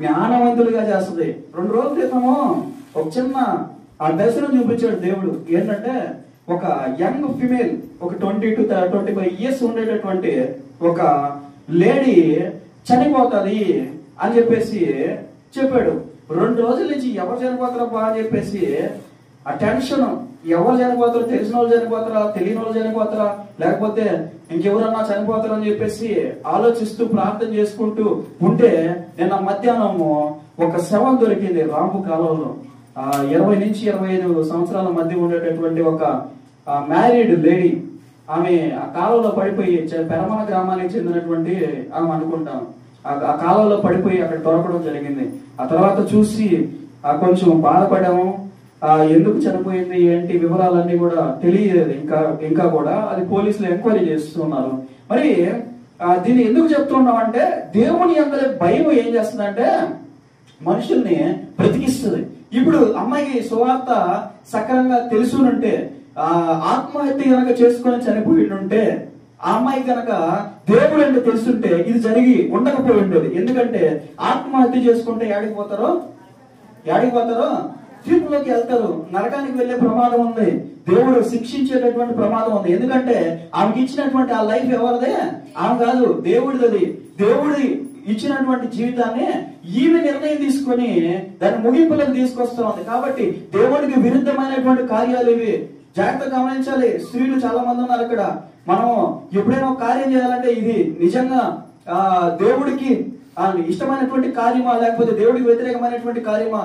జ్ఞానవంతులుగా చేస్తుంది. 2 రోజుల క్రితము ఒక చిన్న దర్శనం చూపించాడు దేవుడు. ఏంటంటే ఒక యంగ్ ఫిమేల్, ఒక 20 to 25 years ఉండేటటువంటి ఒక లేడీ చనిపోతుంది అని చెప్పేసి చెప్పాడు. 2 రోజుల నుంచి ఎవరు చనిపోతారబ్బా అని చెప్పేసి ఆ టెన్షన్, ఎవరు చనిపోతారు, తెలిసిన వాళ్ళు చనిపోతారా, తెలియని వాళ్ళు చనిపోతారా, లేకపోతే ఇంకెవరన్నా చనిపోతారా అని చెప్పేసి ఆలోచిస్తూ ప్రార్థన చేసుకుంటూ ఉంటే నిన్న మధ్యాహ్నము ఒక శవం దొరికింది రాంపు కాలంలో. 20 నుంచి 25 సంవత్సరాల మధ్య ఉండేటటువంటి ఒక మ్యారీడ్ లేడీ. ఆమె ఆ కాలంలో పడిపోయి, పెరమన గ్రామానికి చెందినటువంటి ఆమె అనుకుంటాం, ఆ కాలంలో పడిపోయి అక్కడ దొరకడం జరిగింది. ఆ తర్వాత చూసి కొంచెం బాధపడాము. ఎందుకు చనిపోయింది ఏంటి వివరాలన్నీ కూడా తెలియదు ఇంకా కూడా. అది పోలీసులు ఎంక్వైరీ చేస్తున్నారు. మరి దీన్ని ఎందుకు చెప్తున్నాం అంటే, దేవుని అందరి భయం ఏం చేస్తుందంటే మనుషుల్ని బ్రతికిస్తుంది. ఇప్పుడు అమ్మాయికి సువార్త సక్రమంగా తెలుసునుంటే, ఆత్మహత్య కనుక చేసుకొని చనిపోయి ఉంటే, ఆ అమ్మాయి కనుక దేవుడు అంటే తెలుసుంటే ఇది జరిగి ఉండకపోయి ఉండేది. ఎందుకంటే ఆత్మహత్య చేసుకుంటే ఏడికి పోతారో తీర్పులోకి వెళ్తారు, నరకానికి వెళ్లే ప్రమాదం ఉంది, దేవుడు శిక్షించేటటువంటి ప్రమాదం ఉంది. ఎందుకంటే ఆమెకి ఇచ్చినటువంటి ఆ లైఫ్ ఎవరిదే? ఆమె కాదు, దేవుడిది. దేవుడి ఇచ్చినటువంటి జీవితాన్ని ఈమె నిర్ణయం తీసుకొని దాన్ని ముగింపులకు తీసుకొస్తుంది. కాబట్టి దేవుడికి విరుద్ధమైనటువంటి కార్యాలు ఇవి. జాగ్రత్తగా గమనించాలి. స్త్రీలు చాలా మంది ఉన్నారు ఇక్కడ. మనం ఎప్పుడైనా ఒక కార్యం చేయాలంటే ఇది నిజంగా దేవుడికి ఇష్టమైనటువంటి కార్యమా, లేకపోతే దేవుడికి వ్యతిరేకమైనటువంటి కార్యమా,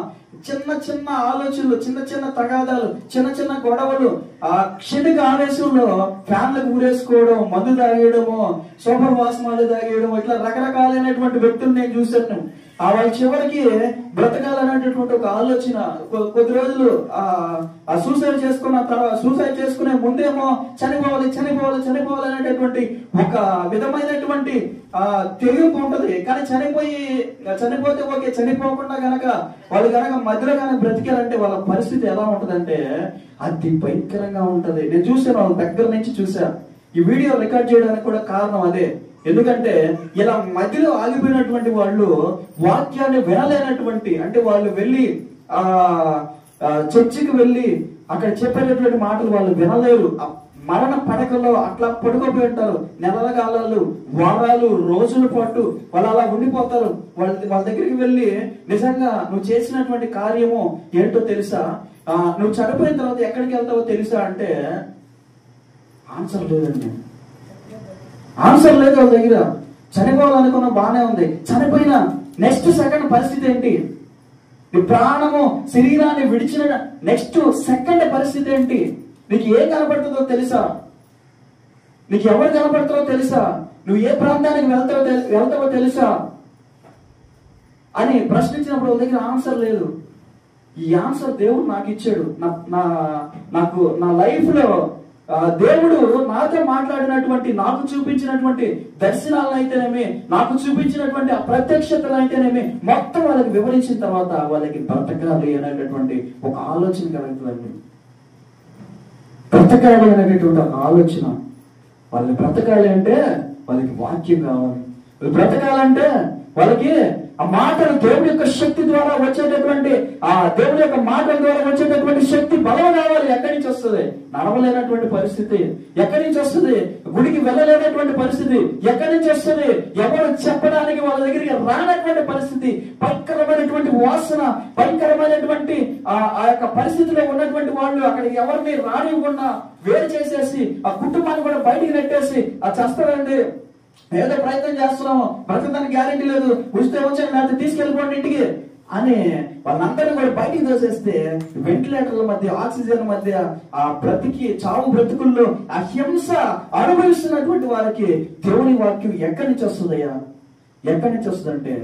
చిన్న చిన్న ఆలోచనలు, చిన్న చిన్న తగాదాలు, చిన్న చిన్న గొడవలు, ఆ క్షణిక ఆవేశంలో ఫ్యాన్లకు ఊరేసుకోవడం, మందు తాగేయడము, సూపర్ వాసనాలు తాగేయడం, ఇట్లా రకరకాలైనటువంటి వ్యక్తులు నేను చూశాను. వాళ్ళ చివరికి బ్రతకాలనేటటువంటి ఒక ఆలోచన. కొద్ది రోజులు సూసైడ్ చేసుకున్న తర్వాత, సూసైడ్ చేసుకునే ముందేమో చనిపోవాలి అనేటటువంటి ఒక విధమైనటువంటి తెగింపు ఉంటది. కానీ చనిపోతే ఓకే, చనిపోకుండా గనక వాళ్ళు గనక మధ్యలో కనుక బ్రతికారంటే వాళ్ళ పరిస్థితి ఎలా ఉంటదంటే అతి భయంకరంగా ఉంటది. నేను చూసాను, వాళ్ళ దగ్గర నుంచి చూసా. ఈ వీడియో రికార్డ్ చేయడానికి కూడా కారణం అదే. ఎందుకంటే ఇలా మధ్యలో ఆగిపోయినటువంటి వాళ్ళు వాక్యాన్ని వినలేనటువంటి, అంటే వాళ్ళు వెళ్ళి చర్చికి వెళ్ళి అక్కడ చెప్పేటటువంటి మాటలు వాళ్ళు వినలేరు. మరణ పడకల్లో అట్లా పడుకోపోయి ఉంటారు. నెలల కాలాలు, వారాలు, రోజుల పాటు వాళ్ళు అలా ఉండిపోతారు. వాళ్ళ దగ్గరికి వెళ్ళి నిజంగా నువ్వు చేసినటువంటి కార్యము ఏంటో తెలుసా, నువ్వు చనిపోయిన తర్వాత ఎక్కడికి వెళ్తావో తెలుసా అంటే ఆన్సర్ లేదండి. ఆన్సర్ లేదు వాళ్ళ దగ్గర. చనిపోవాలనుకున్న బాగానే ఉంది, చనిపోయిన నెక్స్ట్ సెకండ్ పరిస్థితి ఏంటి? నీ ప్రాణము శరీరాన్ని విడిచిన నెక్స్ట్ సెకండ్ పరిస్థితి ఏంటి? నీకు ఏం కనపడుతుందో తెలుసా? నీకు ఎవరు కనపడతారో తెలుసా? నువ్వు ఏ ప్రాంతానికి వెళ్తావో తెలుసా అని ప్రశ్నించినప్పుడు వాళ్ళ దగ్గర ఆన్సర్ లేదు. ఈ ఆన్సర్ దేవుడు నాకు ఇచ్చాడు. నాకు నా లైఫ్ లో దేవుడు నాతో మాట్లాడినటువంటి, నాకు చూపించినటువంటి దర్శనాలను అయితేనేమి, నాకు చూపించినటువంటి ఆ ప్రత్యక్షతలు అయితేనేమి మొత్తం వాళ్ళకి వివరించిన తర్వాత వాళ్ళకి బ్రతకాలి అనేటటువంటి ఒక ఆలోచన కలుగుతుందండి. బ్రతకాలి అనేటటువంటి ఒక ఆలోచన. వాళ్ళని బ్రతకాలి అంటే వాళ్ళకి వాక్యం కావాలి. బ్రతకాలంటే వాళ్ళకి ఆ మాటలు దేవుడి యొక్క శక్తి ద్వారా వచ్చేటటువంటి ఆ దేవుని యొక్క మాటల ద్వారా వచ్చేటటువంటి శక్తి బలం కావాలి. ఎక్కడి నుంచి వస్తుంది? నడవలేనటువంటి పరిస్థితి ఎక్కడి నుంచి వస్తుంది? గుడికి వెళ్ళలేనటువంటి పరిస్థితి ఎక్కడి నుంచి వస్తుంది? ఎవరు చెప్పడానికి వాళ్ళ దగ్గరికి రానటువంటి పరిస్థితి, భయంకరమైనటువంటి వాసన, భయంకరమైనటువంటి ఆ యొక్క పరిస్థితిలో ఉన్నటువంటి వాళ్ళు అక్కడికి ఎవరిని రానివ్వకుండా వేరు చేసేసి ఆ కుటుంబాన్ని కూడా బయటికి నెట్టేసి చేస్తారండి, ఏదో ప్రయత్నం చేస్తున్నాము, బ్రతకడానికి గ్యారెంటీ లేదు, వస్తే వచ్చాను లేకపోతే తీసుకెళ్ళిపోండి ఇంటికి అని వాళ్ళందరినీ కూడా బయటికి తోసేస్తే వెంటిలేటర్ల మధ్య, ఆక్సిజన్ మధ్య ఆ చావు బ్రతుకుల్లో ఆ హింస అనుభవిస్తున్నటువంటి వారికి దేవుని వాక్యం ఎక్కడి నుంచి వస్తుందయ్యా? ఎక్కడి నుంచి వస్తుందంటే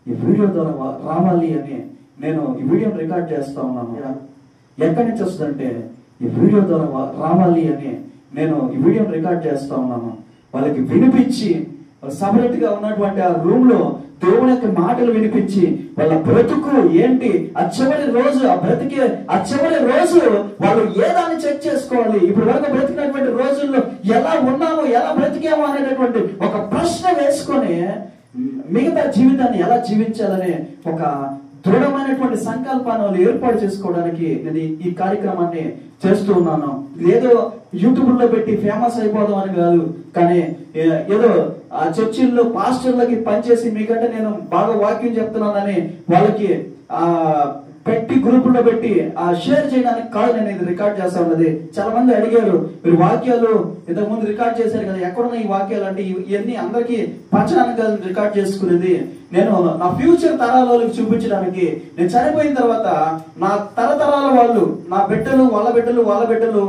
ఈ వీడియో ద్వారా రావాలి అని నేను ఈ వీడియోని రికార్డ్ చేస్తా ఉన్నాను. ఎక్కడి నుంచి వస్తుందంటే ఈ వీడియో ద్వారా రావాలి అని నేను ఈ వీడియోని రికార్డ్ చేస్తా ఉన్నాను. వాళ్ళకి వినిపించి సపరేట్ గా ఉన్నటువంటి ఆ రూమ్ లో దేవుని యొక్క మాటలు వినిపించి వాళ్ళ బ్రతుకు ఏంటి, ఆ చివరి రోజు వాళ్ళు ఏదాన్ని చెక్ చేసుకోవాలి, ఇప్పుడు వరకు బ్రతికినటువంటి రోజుల్లో ఎలా ఉన్నామో, ఎలా బ్రతికామో అనేటటువంటి ఒక ప్రశ్న వేసుకొని మిగతా జీవితాన్ని ఎలా జీవించాలనే ఒక దృఢమైనటువంటి సంకల్పాన్ని వాళ్ళు ఏర్పాటు చేసుకోవడానికి నేను ఈ కార్యక్రమాన్ని చేస్తూ ఉన్నాను. ఏదో యూట్యూబ్ లో పెట్టి ఫేమస్ అయిపోదాం అని కాదు, కానీ ఏదో ఆ చర్చిల్లో పాస్టర్లకి పనిచేసి మీకంటే నేను బాగా వాక్యం చెప్తున్నానని వాళ్ళకి పెట్టి గ్రూపుల్లో పెట్టి షేర్ చేయడానికి కాదు నేను ఇది రికార్డ్ చేస్తా ఉన్నది. చాలా మంది అడిగారు, మీరు వాక్యాలు ఇంతకు ముందు రికార్డ్ చేశారు కదా, ఎక్కడున్న ఈ వాక్యాలు అంటే ఇవన్నీ అందరికీ పంచడానికి కాదు రికార్డ్ చేసుకునేది, నేను నా ఫ్యూచర్ తరాలకు చూపించడానికి. నేను చనిపోయిన తర్వాత నా తరతరాల వాళ్ళు, నా బిడ్డలు, వాళ్ళ బిడ్డలు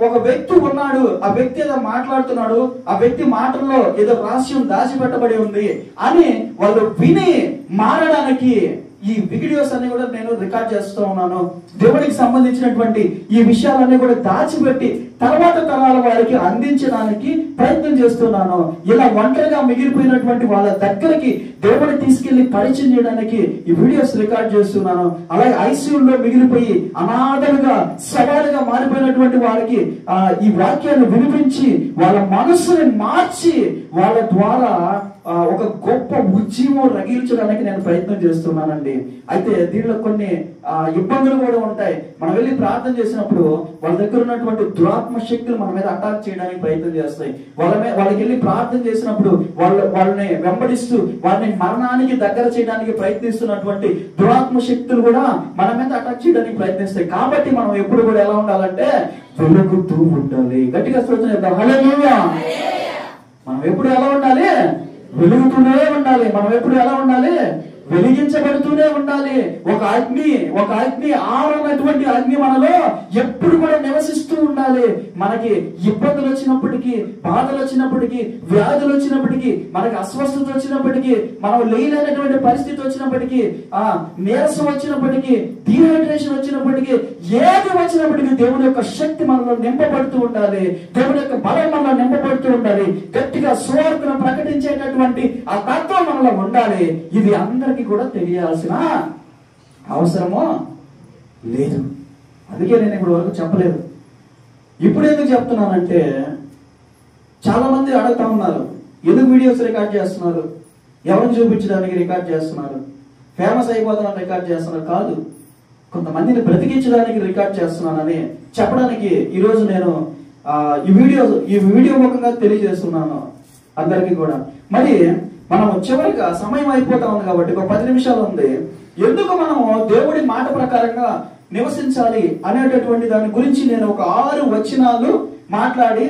ఒక వ్యక్తి ఉన్నాడు, ఆ వ్యక్తి ఏదో మాట్లాడుతున్నాడు, ఆ వ్యక్తి మాటల్లో ఏదో రహస్యం దాచిపెట్టబడి ఉంది అని వాళ్ళు విని మారడానికి ఈ వీడియోస్ అన్ని కూడా నేను రికార్డ్ చేస్తూ ఉన్నాను. దేవుడికి సంబంధించినటువంటి ఈ విషయాలన్నీ కూడా దాచిపెట్టి తర్వాత తరాల వారికి అందించడానికి ప్రయత్నం చేస్తున్నాను. ఇలా ఒంటరిగా మిగిలిపోయినటువంటి వాళ్ళ దగ్గరికి దేవుడిని తీసుకెళ్లి పరిచయం చేయడానికి ఈ వీడియోస్ రికార్డ్ చేస్తున్నాను. అలాగే ఐసీయూలో మిగిలిపోయి అనాథలుగా సవాలుగా మారిపోయినటువంటి వారికి ఈ వాక్యాన్ని వినిపించి వాళ్ళ మనసుని మార్చి వాళ్ళ ద్వారా ఒక గొప్ప ఉద్యమం రగిల్చడానికి నేను ప్రయత్నం చేస్తున్నానండి. అయితే దీనిలో కొన్ని ఇబ్బందులు కూడా ఉంటాయి. మనం వెళ్ళి ప్రార్థన చేసినప్పుడు వాళ్ళ దగ్గర ఉన్నటువంటి దురాత్మ శక్తులు మన మీద అటాక్ చేయడానికి ప్రయత్నం చేస్తాయి. వాళ్ళకి వెళ్ళి ప్రార్థన చేసినప్పుడు వాళ్ళని వెంబడిస్తూ వాళ్ళని మరణానికి దగ్గర చేయడానికి ప్రయత్నిస్తున్నటువంటి దురాత్మ శక్తులు కూడా మన మీద అటాక్ చేయడానికి ప్రయత్నిస్తాయి. కాబట్టి మనం ఎప్పుడు కూడా ఎలా ఉండాలంటే వెలుగుతూ ఉండాలి. గట్టిగా స్తోత్రం చేద్దాం. హల్లెలూయా. మనం ఎప్పుడు ఎలా ఉండాలి? వెలుగుతూనే ఉండాలి. మనం ఎప్పుడు ఎలా ఉండాలి? వెలిగించబడుతూనే ఉండాలి. ఒక అగ్ని ఆరనటువంటి అగ్ని మనలో ఎప్పుడు కూడా నివసిస్తూ ఉండాలి. మనకి ఇబ్బందులు వచ్చినప్పటికీ, బాధలు వచ్చినప్పటికీ, వ్యాధులు వచ్చినప్పటికీ, మనకి అస్వస్థత వచ్చినప్పటికీ, మనం లేనటువంటి పరిస్థితి వచ్చినప్పటికీ, నీరసం వచ్చినప్పటికీ, డీహైడ్రేషన్ వచ్చినప్పటికీ, ఏది వచ్చినప్పటికీ దేవుని యొక్క శక్తి మనలో నింపబడుతూ ఉండాలి. దేవుని యొక్క బలం మనలో నింపబడుతూ ఉండాలి. గట్టిగా సువార్తను ప్రకటించేటటువంటి ఆ తత్వం మనలో ఉండాలి. ఇది అందరికీ కూడా తెలియాల్సిన అవసరమో లేదు. అందుకే నేను ఇప్పుడు వరకు చెప్పలేదు. ఇప్పుడు ఎందుకు చెప్తున్నానంటే చాలా మంది అడుగుతా ఉన్నారు, ఎందుకు వీడియోస్ రికార్డ్ చేస్తున్నారు, ఎవరిని చూపించడానికి రికార్డ్ చేస్తున్నారు, ఫేమస్ అయిపోతామని రికార్డ్ చేస్తున్నారు కాదు, కొంతమందిని బ్రతికించడానికి రికార్డ్ చేస్తున్నానని చెప్పడానికి ఈరోజు నేను ఈ వీడియో ముఖంగా తెలియజేస్తున్నాను అందరికీ కూడా. మరి మనం చివరిగా సమయం అయిపోతా ఉంది కాబట్టి ఒక 10 నిమిషాలు ఉంది. ఎందుకు మనము దేవుడి మాట ప్రకారంగా నివసించాలి అనేటటువంటి దాని గురించి నేను ఒక 6 వచనాలు మాట్లాడి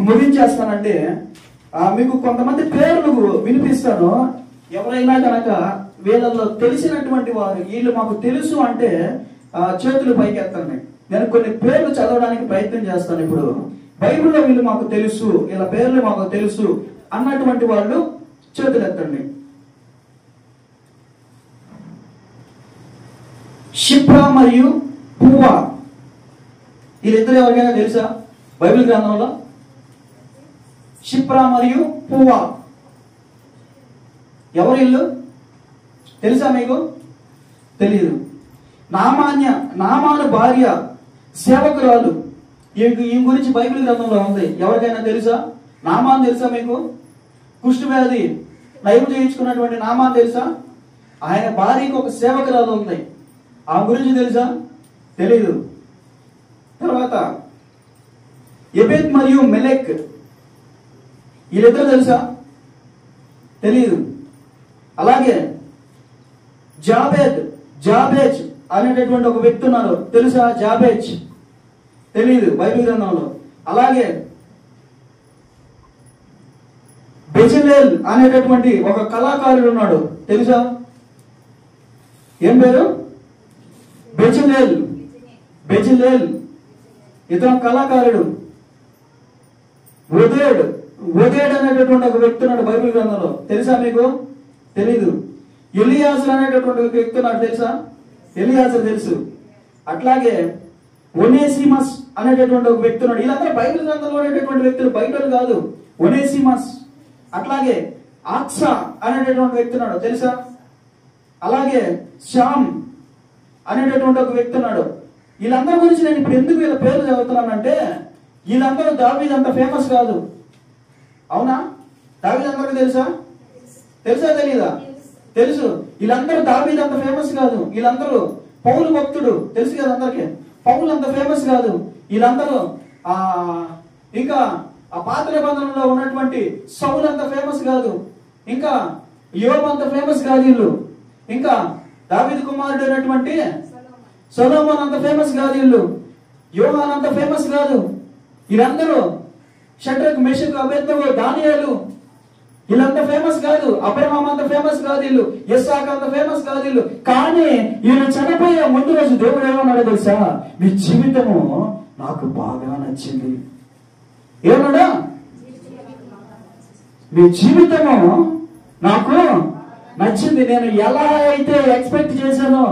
ముగించేస్తానంటే మీకు కొంతమంది పేర్లు వినిపిస్తాను. ఎవరైనా కనుక వీళ్ళల్లో తెలిసినటువంటి వారు, వీళ్ళు మాకు తెలుసు అంటే చేతులు పైకి ఎత్తండి. నేను కొన్ని పేర్లు చదవడానికి ప్రయత్నం చేస్తాను. ఇప్పుడు బైబిల్లో వీళ్ళు మాకు తెలుసు, వీళ్ళ పేర్లు మాకు తెలుసు అన్నటువంటి వాళ్ళు చేతులు ఎత్తండి. షిప్రా మరియు పువ్వా, వీళ్ళిద్దరు ఎవరికైనా తెలుసా బైబిల్ గ్రంథంలో? షిప్రా మరియు పువ్వా ఎవరు ఇల్లు తెలుసా మీకు? తెలియదు. నామాను భార్య సేవకురాలు, ఈ గురించి బైబిల్ గ్రంథంలో ఉంది. ఎవరికైనా తెలుసా? నామాన్ తెలుసా మీకు? కుష్ఠ వ్యాధి నయం చేయించుకున్నటువంటి నామాన్ తెలుసా? ఆయన భార్యకి ఒక సేవకురాలు ఉంది. ఆ గురించి తెలుసా? తెలీదు. తర్వాత ఎబెద్ మరియు మెలెక్, వీళ్ళిద్దరు తెలుసా? తెలీదు. అలాగే జాబేజ్ అనేటటువంటి ఒక వ్యక్తి ఉన్నారు, తెలుసా? జాబేజ్ తెలీదు బైబిల్ గ్రంథంలో. అలాగే బెజలేల్ అనేటటువంటి ఒక కళాకారుడు ఉన్నాడు, తెలుసా? ఏం పేరు? బెజలేల్. ఇతను కళాకారుడు. ఒదేడ్ అనేటటువంటి ఒక వ్యక్తి ఉన్నాడు బైబిల్ గ్రంథంలో, తెలుసా మీకు? తెలీదు. ఎలియాజర్ అనేటటువంటి ఒక వ్యక్తి ఉన్నాడు, తెలుసా? ఎలియాజర్ తెలుసు. అట్లాగే ఒనేసిమస్ అనేటటువంటి ఒక వ్యక్తి ఉన్నాడు. వీళ్ళందరూ బైబిల్ గ్రంథంలో ఉండేటటువంటి వ్యక్తులు, బయట కాదు. ఒనేసిమస్. అట్లాగే ఆక్సా అనేటటువంటి వ్యక్తి ఉన్నాడు, తెలుసా? అలాగే శ్యామ్ అనేటటువంటి ఒక వ్యక్తి ఉన్నాడు. వీళ్ళందరి గురించి నేను ఇప్పుడు ఎందుకు వీళ్ళ పేర్లు చదువుతున్నానంటే, వీళ్ళందరూ దావీదు అంత ఫేమస్ కాదు, అవునా? దావీదు అందరికీ తెలుసా? తెలీదా? తెలుసు. వీళ్ళందరూ దావీదు అంత ఫేమస్ కాదు. వీళ్ళందరూ పౌలు భక్తుడు, తెలుసు కదా అందరికి. పౌలు అంత ఫేమస్ కాదు. వీళ్ళందరూ ఇంకా ఆ పాత నిబంధనలో ఉన్నటువంటి సౌలు అంత ఫేమస్ కాదు. ఇంకా యోబు అంత ఫేమస్ కాదు వీళ్ళు. ఇంకా దావీదు కుమారుడు అయినటువంటి సొలొమోను అంత ఫేమస్ కాదు వీళ్ళు. యోహాను అంత ఫేమస్ కాదు. వీళ్ళందరూ షడ్రక్, మెషక్, అబేద్నెగో, దానియేలు, వీళ్ళంత ఫేమస్ కాదు. అబ్రహాం అంత ఫేమస్ కాదు వీళ్ళు. ఇస్సాకు అంత ఫేమస్ కాదు వీళ్ళు. కానీ వీళ్ళు చనిపోయే ముందు రోజు దేవుడు ఏమన్నాడో తెలుసా? మీ జీవితము నాకు బాగా నచ్చింది. ఏమన్నాడా? మీ జీవితము నాకు నచ్చింది. నేను ఎలా అయితే ఎక్స్పెక్ట్ చేశానో,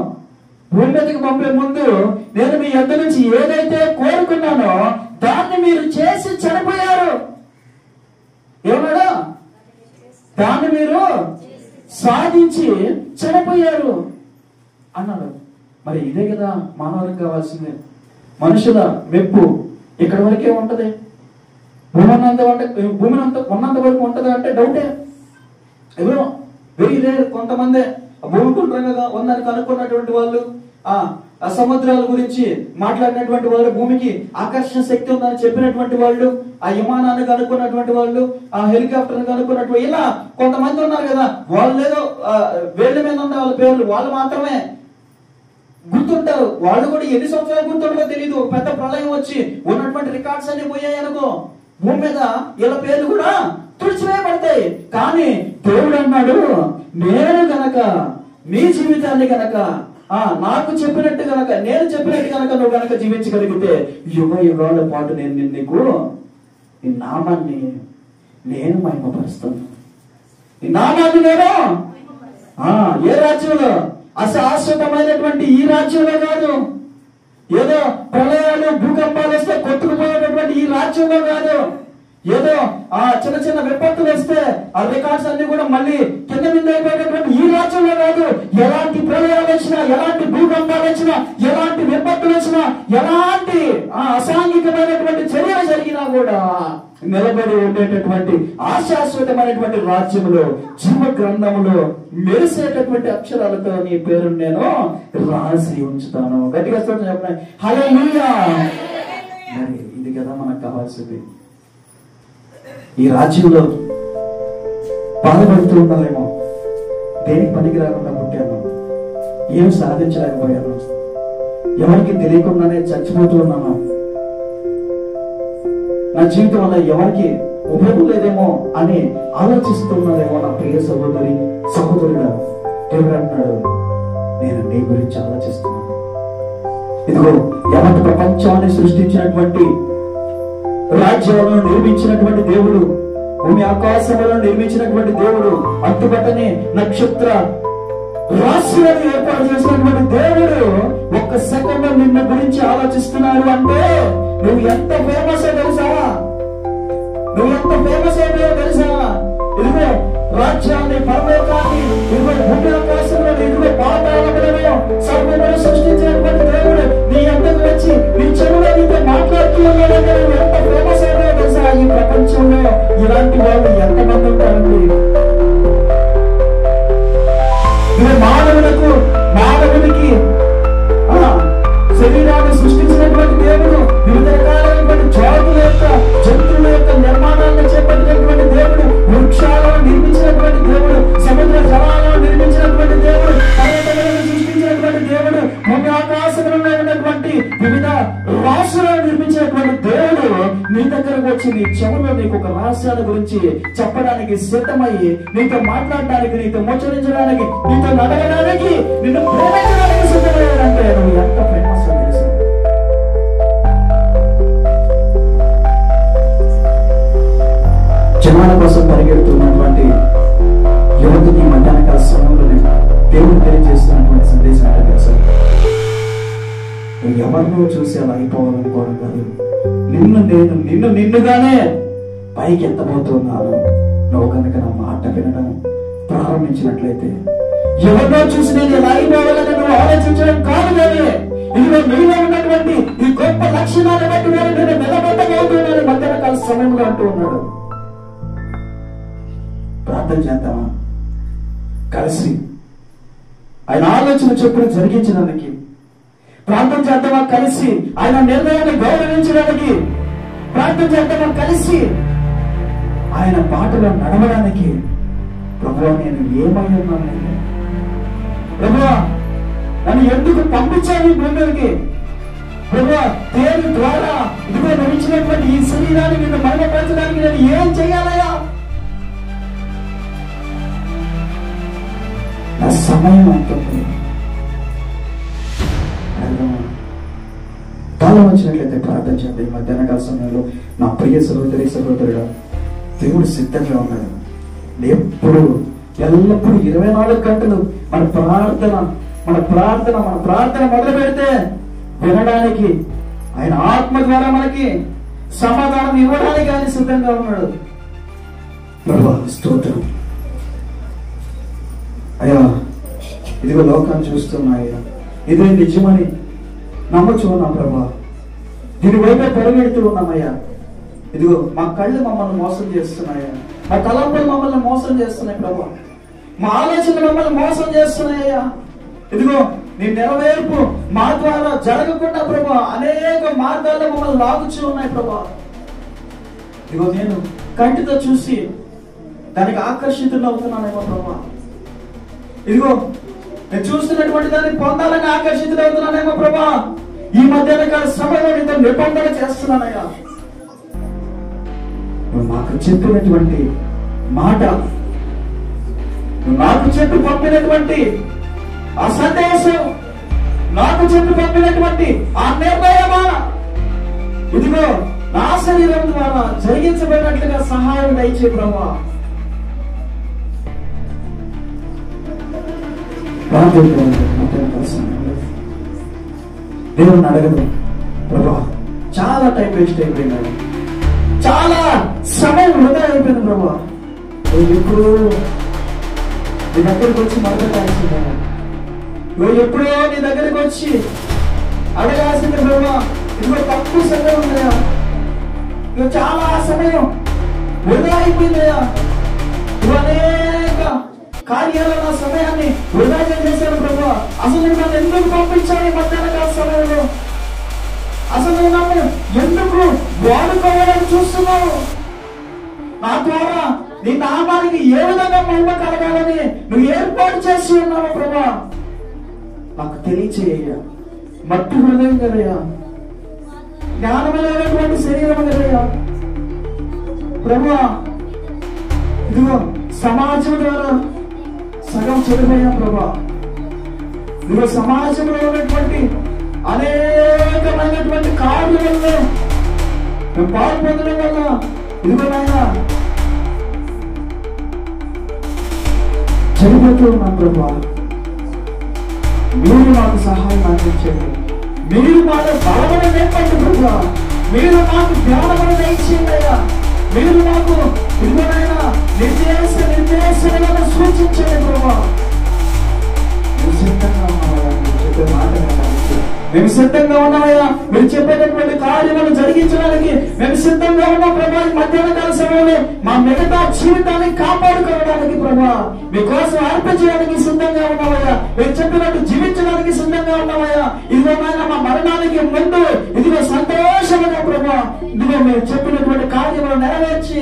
భూమి మీదకి పంపే ముందు నేను మీ యొద్ద నుంచి ఏదైతే కోరుకున్నానో దాన్ని మీరు చేసి చనిపోయారు. ఏమన్నాడా? దాన్ని మీరు సాధించి చనిపోయారు అన్నాడు. మరి ఇదే కదా మానవులకు కావాల్సిందే. మనుషుల మెప్పు ఇక్కడ వరకే ఉంటది. భూమి ఉన్నంత వరకు ఉంటది అంటే డౌటే. ఎవరో వెరీ రేర్ కొంతమంది భూమి గుండ్రంగా ఉందని కనుక్కున్నటువంటి వాళ్ళు, ఆ సముద్రాల గురించి మాట్లాడినటువంటి వాళ్ళు, భూమికి ఆకర్షణ శక్తి ఉందని చెప్పినటువంటి వాళ్ళు, ఆ విమానాన్ని కనుక్కున్నటువంటి వాళ్ళు, ఆ హెలికాప్టర్ కనుక్కున్నటువంటి, ఇలా కొంతమంది ఉన్నారు కదా. వాళ్ళు ఏదో వేళ్ల మీద ఉన్న వాళ్ళ పేర్లు వాళ్ళు మాత్రమే గుర్తుంటారు. వాళ్ళు కూడా ఎన్ని సంవత్సరాలు గుర్తుంటారో తెలియదు. పెద్ద ప్రళయం వచ్చి ఉన్నటువంటి రికార్డ్స్ అన్ని పోయాయి అనుకో, భూమి మీద ఇలా పేర్లు కూడా తుడిచివేయబడతాయి. కానీ దేవుడు అన్నాడు, నేను గనక నీ జీవితాన్ని గనక నాకు చెప్పినట్టు గనక, నేను చెప్పినట్టు గనక నువ్వు గనక జీవించగలిగితే యుగ యుగాల పాటు నేను నీకు నీ నామాన్ని నేను మహిమపరుస్తాను. నీ నామాన్ని నేను ఏ రాజ్యంలో? అశాశ్వతమైనటువంటి ఈ రాజ్యంలో కాదు. ఏదో ప్రళయాలు, భూకంపాలు వస్తే కొట్టుకుపోయేటటువంటి ఈ రాజ్యంలో కాదు. ఏదో చిన్న చిన్న విపత్తులు వస్తే ఆ రికార్డ్స్ అన్ని కూడా మళ్ళీ కింద మీద అయిపోయేటటువంటి ఈ రాజ్యంలో కాదు. ఎలాంటి ప్రళయాలు వచ్చినా, ఎలాంటి భూకంపాలు వచ్చినా, ఎలాంటి విపత్తులు వచ్చినా, ఎలాంటి అసాంఘికమైనటువంటి చర్యలు జరిగినా కూడా నిలబడి ఉండేటటువంటి అశాశ్వతమైనటువంటి రాజ్యంలో, జీవ గ్రంథంలో మెరిసేటటువంటి అక్షరాలతో నీ పేరు నేను రాసి ఉంచుతాను. గట్టిగా చెప్పండి హల్లెలూయా. మరి ఇది కదా మనకు కావాల్సింది. ఈ రాజ్యంలో బాధపడుతూ ఉన్నారేమో, దేనికి పనికి రాకుండా పుట్టాను, ఏం సాధించలేకపోయాను, ఎవరికి తెలియకుండానే చచ్చిపోతూ ఉన్నాను, నా జీవితం వల్ల ఎవరికి ఉపయోగం లేదేమో అని ఆలోచిస్తున్నారేమో నా ప్రియ సహోదరుడా, దేవుడు అంటున్నాడు, నేను నీ గురించి ఆలోచిస్తున్నాను. ఇదిగో యావత్ ప్రపంచాన్ని సృష్టించినటువంటి, రాజ్యాలను నిర్మించినటువంటి దేవుడు, భూమి ఆకాశములను నిర్మించినటువంటి దేవుడు, అంతుబట్టని నక్షత్ర రాశులను ఏర్పాటు చేసినటువంటి దేవుడు ఒక్క సెకండ్ నిన్న గురించి ఆలోచిస్తున్నారు అంటే నువ్వు ఎంత ఫేమస్ తెలుసా? నువ్వు ఎంత ఫేమస్ అయ్యో తెలుసా? ఇదిగో రాజ్యాన్ని, పరలోకాన్ని, ఇదిగో భూమి ఆకాశంలో, ఇదిగో పాతాళములను సర్వమును సృష్టించినటువంటి దేవుడు నీ ఎంతకు వచ్చి నీ చెవులో నీతో మాట్లాడుతూ ఉన్నాడంటే నువ్వు ఎంత ఫేమస్ అయ్యో తెలుసా? ఈ ప్రపంచంలో ఇలాంటి వాళ్ళు ఎంతమంది ఉంటారండి? నువ్వు వివిధ రాష్ట్రాలను నిర్మించినటువంటి దేవుడు నీ దగ్గరకు వచ్చి నీ చెవులో నీకు ఒక రహస్యాల గురించి చెప్పడానికి సిద్ధమయ్యి నీతో మాట్లాడడానికి, నీతో ముచ్చరించడానికి, నీతో నడవడానికి, నిన్ను ప్రేమించడానికి సిద్ధమయ్యాడంటే నువ్వు ఎంత ఫేమస్ అని తెలుసు. జనాల కోసం పరిగెడుతున్నటువంటి యువతికి మధ్యాహ్న కాల సమయంలోనే దేవుడు తెలియజేస్తున్నటువంటి సందేశం అంటే తెలుసా, నువ్వు ఎవరినో చూసి అలా అయిపోవాలనుకోవడం కాదు, నిన్నుగానే పైకి ఎత్తబోతున్నాను. నువ్వు కనుక నా మాట వినడం ప్రారంభించినట్లయితే ఎవరినో చూసి నేను ఎలా అయిపోవాలని నువ్వు ఆలోచించడం కాదు, కానీ ఇదిగో నీలో ఉన్నటువంటి ఈ గొప్ప లక్షణాన్ని బట్టి నేను నిలబెట్టబోతున్నాను మధ్యాహ్న కాల సమయంలో అంటూ ఉన్నాడు. ప్రార్థన చేద్దామా కలిసి? ఆయన ఆలోచన చొప్పున జరిగించడానికి ప్రార్థన చేద్దామా కలిసి? ఆయన నిర్ణయాన్ని గౌరవించడానికి ప్రార్థన చేద్దామా కలిసి? ఆయన బాటలో నడవడానికి ప్రభువా నేను ఏమై ఉన్నాను, ప్రభువా నన్ను ఎందుకు పంపించాను ఈ భూమికి, ప్రభువా దేవుని ద్వారా ఇదిగో నడిచినటువంటి ఈ శరీరాన్ని నిన్ను మరణపరచడానికి నేను ఏం చేయాలయ్యా? నా సమయం అంటుంది. కాలం వచ్చినట్లయితే ప్రార్థన చేయండి. మధ్యాహ్న కాల సమయంలో నా ప్రియ సహోదరుడా, దేవుడు సిద్ధంగా ఉన్నాడు. ఎప్పుడు ఎల్లప్పుడూ 24 గంటలు మన ప్రార్థన మొదలు పెడితే వినడానికి, ఆయన ఆత్మ ద్వారా మనకి సమాధానం ఇవ్వడానికి ఆయన సిద్ధంగా ఉన్నాడు. ప్రభువా స్తోత్రం అయ్యా. ఇదిగో లోకాన్ని చూస్తున్నాయ్యా, ఇదే నిజమని నమ్మచ్చు ఉన్నాం ప్రభా. దీని వైపే పరిగెడుతూ ఉన్నామయ్యా. ఇదిగో మా కళ్ళు మమ్మల్ని మోసం చేస్తున్నాయా, మా తలంపులు మమ్మల్ని మోసం చేస్తున్నాయి ప్రభా, మా ఆలోచనలు మమ్మల్ని మోసం చేస్తున్నాయ్యా. ఇదిగో నీ నెరవేర్పు మా ద్వారా జరగకుండా ప్రభా అనేక మార్గాల్లో మమ్మల్ని లాగుచూ ఉన్నాయి ప్రభా. ఇదిగో నేను కంటితో చూసి దానికి ఆకర్షితులు అవుతున్నానేమో ప్రభా. ఇదిగో నేను చూస్తున్నటువంటి దాన్ని పొందాలని ఆకర్షితులు అవుతున్నానేమో ప్రభా. ఈ మధ్యాహ్న కాల సమయంలో నీతో నిబంధన చేస్తున్నానయ్యా. నువ్వు నాకు చెప్పినటువంటి మాట, నువ్వు నాకు చెప్పి పంపినటువంటి ఆ సందేశం, నాకు చెప్పి పంపినటువంటి ఆ నిర్ణయమా ఇదిగో నా శరీరం ద్వారా జరిగించబడినట్లుగా సహాయం దయచే ప్రభా. దేవుని అడగదు ప్రభా, చాలా టైం వేస్ట్ అయిపోయింది, చాలా సమయం వృధా అయిపోయింది ప్రభా. ఎప్పుడు నీ దగ్గరికి వచ్చి మాట్లాడాల్సిందా, నువ్వు ఎప్పుడో నీ దగ్గరికి వచ్చి అడగాల్సింది ప్రభా. ఇదిగో తక్కువ సమయం ఉందయా, నువ్వు చాలా సమయం వృధా అయిపోయిందయా. నువ్వు అనేక కార్యాలు నా సమయాన్ని వృధా చేశాను ప్రభా. అసలు నువ్వు నన్ను ఎందుకు పంపించాలి మధ్యాహ్న కాల సమయంలో? అసలు నువ్వు నన్ను ఎందుకు వాడుకోవాలని చూస్తున్నావు? నా ద్వారా నీ నామానికి ఏ విధంగా మహిమ కలగాలని నువ్వు ఏర్పాటు చేసి ఉన్నావు ప్రభా. నాకు తెలియచేయ్యా. మట్టి హృదయం కదయ్యా, జ్ఞానం లేనటువంటి శరీరం కదయ్యా ప్రభా. ఇదిగో సమాజం ద్వారా సగం చెడిపోయా ప్రభా. ఇదిగో సమాజంలో ఉన్నటువంటి అనేకమైనటువంటి కార్యాలలో మేము పాల్పొందడం వల్ల ఇదిగో నాయన చెడిపోతూ ఉన్నాం ప్రభా. మీరు మాకు సహాయం అందించండి, మీరు మాకు బలమైన నేర్పండి ప్రభా, మీరు మాకు జ్ఞానమును దయచేయండి అయ్యా, మీరు మాకు ఇదిగోనైనా నిర్దేశాలను సూచించండి ప్రభా. మేము సిద్ధంగా ఉన్నామయ్యా, మీరు చెప్పేటటువంటి కార్యములు జరిగించడానికి మేము సిద్ధంగా ఉన్నాం ప్రభా. మధ్యాహ్న కాల సమయంలో మా మిగతా జీవితాన్ని కాపాడుకోవడానికి ప్రభా మీకోసం అర్పించడానికి సిద్ధంగా ఉన్నామయ్యా. మీరు చెప్పినట్టు జీవించడానికి సిద్ధంగా ఉన్నామయ్యా. ఇదిగో మా మరణానికి ముందు ఇదిగో సంతోషంగా ప్రభా, ఇదిగో మీరు చెప్పినటువంటి కార్యములు నెరవేర్చి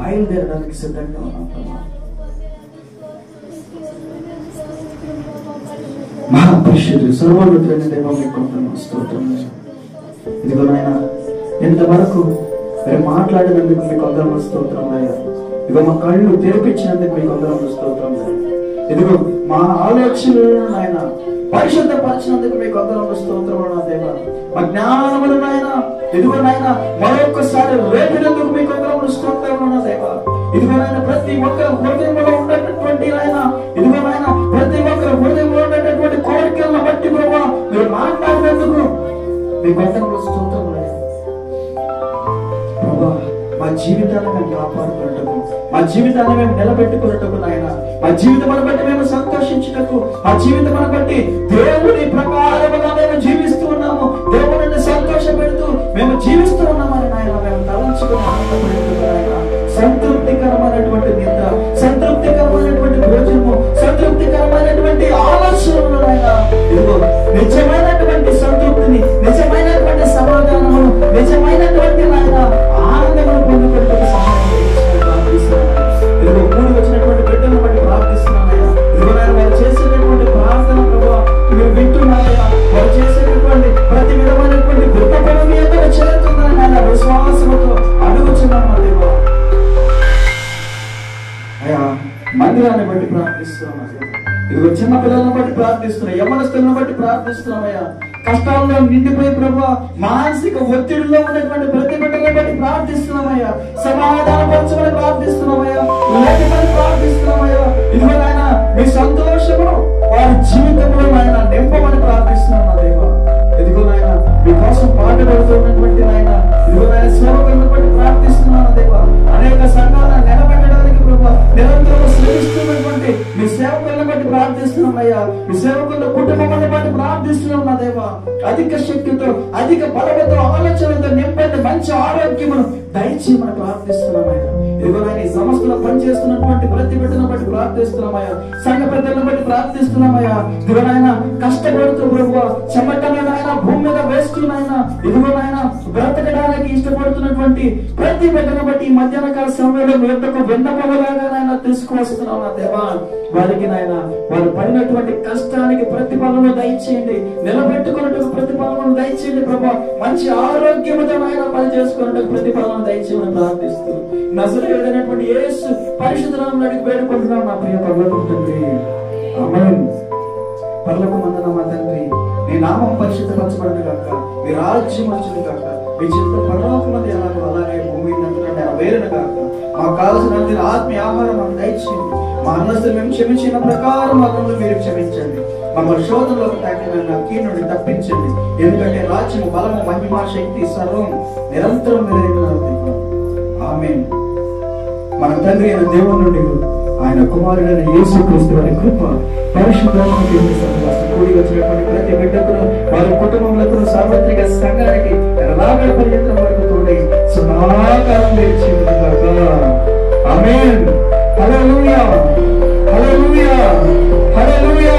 బయలుదేరడానికి సిద్ధంగా ఉన్నాం ప్రభా. మహాపురుష పరిశుద్ధుడు సర్వోన్నతుడైన దేవా మీకు కొందనాలు స్తోత్రం. ఇదిగో నాయన ఎంతవరకు మీరు మాట్లాడినందుకు మీకు వందనములు స్తోత్రం అయ్యా. ఇదిగో మా కళ్ళు తెరిపించినందుకు మీకు వందనములు స్తోత్రం. ఇదిగో మా ఆలోచనలను నాయన పరిశుద్ధపరిచినందుకు మీకు వందనములు స్తోత్రం నా దేవా. మా జ్ఞానమును నాయన ఇదిగో నాయన మరొకసారి రేపినందుకు మీకు వందనములు స్తోత్రం నా దేవా. ఇదిగో నాయన ప్రతి ఒక్కరి హృదయంలో ఉండేటటువంటి నాయన ఇదిగో నాయన ప్రతి ఒక్కరి హృదయంలో ఉండేటటువంటి కోరికలను బట్టి ప్రభావ మీరు మాట్లాడినందుకు మీకు వందనములు స్తోత్రం. మా జీవితాన్ని మేము కాపాడుకున్నట్టుకు, మా జీవితాన్ని మేము నిలబెట్టుకున్నట్టుకు నాయన, మా జీవితం బట్టి మేము సంతోషించుటకు, మా జీవితం బట్టి దేవుని ప్రకారముగా మేము జీవిస్తూ ఉన్నాము, దేవుడిని సంతోష పెడుతూ మేము జీవిస్తూ ఉన్నామని నాయన మేము తలంచుకుని ఆనందపడుతున్నాము నాయన. సంతృప్తికరమైనటువంటి నిద్ర, సంతృప్తికరమైనటువంటి భోజనము, సంతృప్తికరమైనటువంటి ఆలోచనలు నాయన ఇదిగో నిజమైనటువంటి సంతృప్తిని, నిజమైనటువంటి సమాధానము, నిజమైనటువంటి నాయన ఆనందమును పొందుకుంటున్న సహాయం ప్రార్థిస్తున్నాను. ఇదిగో కూడి వచ్చినటువంటి బిడ్డలను బట్టి ప్రార్థిస్తున్నానయ్యా. ఇదిగో నాయన వారు చేసేటటువంటి ప్రార్థన ప్రభావ మీరు వింటున్నారయ్యా. వారు చేసేటటువంటి ప్రతి విధమైనటువంటి గొప్ప పనులు ఎక్కడ చేరుతుందని నాయన విశ్వాసంతో అడుగుచున్నాను దేవా. అయ్యా మందిరాన్ని బట్టి ప్రార్థిస్తున్నాం. ఇదిగో చిన్న పిల్లలను బట్టి ప్రార్థిస్తున్నాం, యవ్వనస్తులను బట్టి ప్రార్థిస్తున్నామయ్యా. కష్టాల్లో నిండిపోయి ప్రభు మానసిక ఒత్తిడిలో ఉన్నటువంటి ప్రతి బిడ్డలను బట్టి ప్రార్థిస్తున్నామయ్యా. సమాధానపరచమని ప్రార్థిస్తున్నామయ్యా, లేఖమని ప్రార్థిస్తున్నామయ్యా. ఇదిగో నాయన మీ సంతోషమును వారి జీవితంలో నాయన నింపమని ప్రార్థిస్తున్నాం నా దేవా. ఇదిగో నాయన మీకోసం పాటుపడుతున్నటువంటి నాయన ఇదిగో నాయన సేవకులను బట్టి ప్రార్థిస్తున్నాను దేవా. అనేక సంఘాలను నిలబెట్టడానికి ప్రభు నిరంతరం శ్రమిస్తున్నటువంటి మీ సేవకులను బట్టి ప్రార్థిస్తున్నామయ్యా. మీ సేవకుల కుటుంబాన్ని బట్టి ప్రార్థిస్తున్నాం నా దేవా. అధిక శక్తితో, అధిక బలముతో, ఆలోచనలతో నింపండి, మంచి ఆరోగ్యమును దయచేయమని ప్రార్థిస్తున్నామయ్యా. ఇదిగో నాయన ఈ సంస్థలో పనిచేస్తున్నటువంటి ప్రతి బిడ్డను బట్టి ప్రార్థిస్తున్నామయ్యా. సంఘ పెద్దలను బట్టి ప్రార్థిస్తున్నామయ్యా. ఇదిగో నాయన కష్టపడుతూ ప్రభు చెమటను నాయన భూమి మీద వేస్తున్నాయన ఇదిగో నాయన బ్రతకడానికి ఇష్టపడుతున్నటువంటి ప్రతి బిడ్డను బట్టి ఈ మధ్యాహ్న కాల సమయంలో మీ యొద్దకు వెన్నపొగలాగా నాయన తీసుకువస్తున్నాం నా దేవా. వారికి నాయన వారు పడినటువంటి కష్టానికి ప్రతిఫలము దయచేయండి, నిలబెట్టుకున్నట్టు ప్రతిఫలము దయచేయండి ప్రభు. మంచి ఆరోగ్యముతో నాయన పని చేసుకున్నట్టు ప్రతిఫలము దయచేయమని ప్రార్థిస్తూ నజరేయుడైనటువంటి యేసు పరిశుద్ధ నామమున అడిగి వేడుకుంటున్నాం నా ప్రియ పరలోకపు తండ్రి. ఆమేన్. పరలోకమందున్న మా తండ్రి, నీ నామం పరిశుద్ధపరచబడును గాక, మీ రాజ్యం వచ్చును గాక, మీ చిత్తం పరలోకమందు ఎలాగో అలాగే భూమి నందున నెరవేరును గాక. మాకు కావలసిన ఆత్మీయ ఆహారం మాకు దయచేయండి. మా అన్నస్తులు మేము క్షమించిన ప్రకారం మాకు మీరు క్షమించండి. మమ్మల్ని శోధనలోకి తాకిన కీడు నుండి తప్పించండి. ఎందుకంటే రాజ్యము, బలము, మహిమ, శక్తి సర్వం నిరంతరం మీరైన. ఆమేన్. మన తండ్రి అయిన దేవుని నుండి ఆయన కుమారుడైన యేసుక్రీస్తు వారి కృప, పరిశుద్ధాత్మ కూడి వచ్చినటువంటి ప్రతి బిడ్డకు, వారి కుటుంబములకు, సార్వత్రిక సంఘానికి రాగడ పర్యంతం వరకు తోడై సదాకాలం వేచిగాక. ఆమేన్. హల్లెలూయా, హల్లెలూయా, హల్లెలూయా.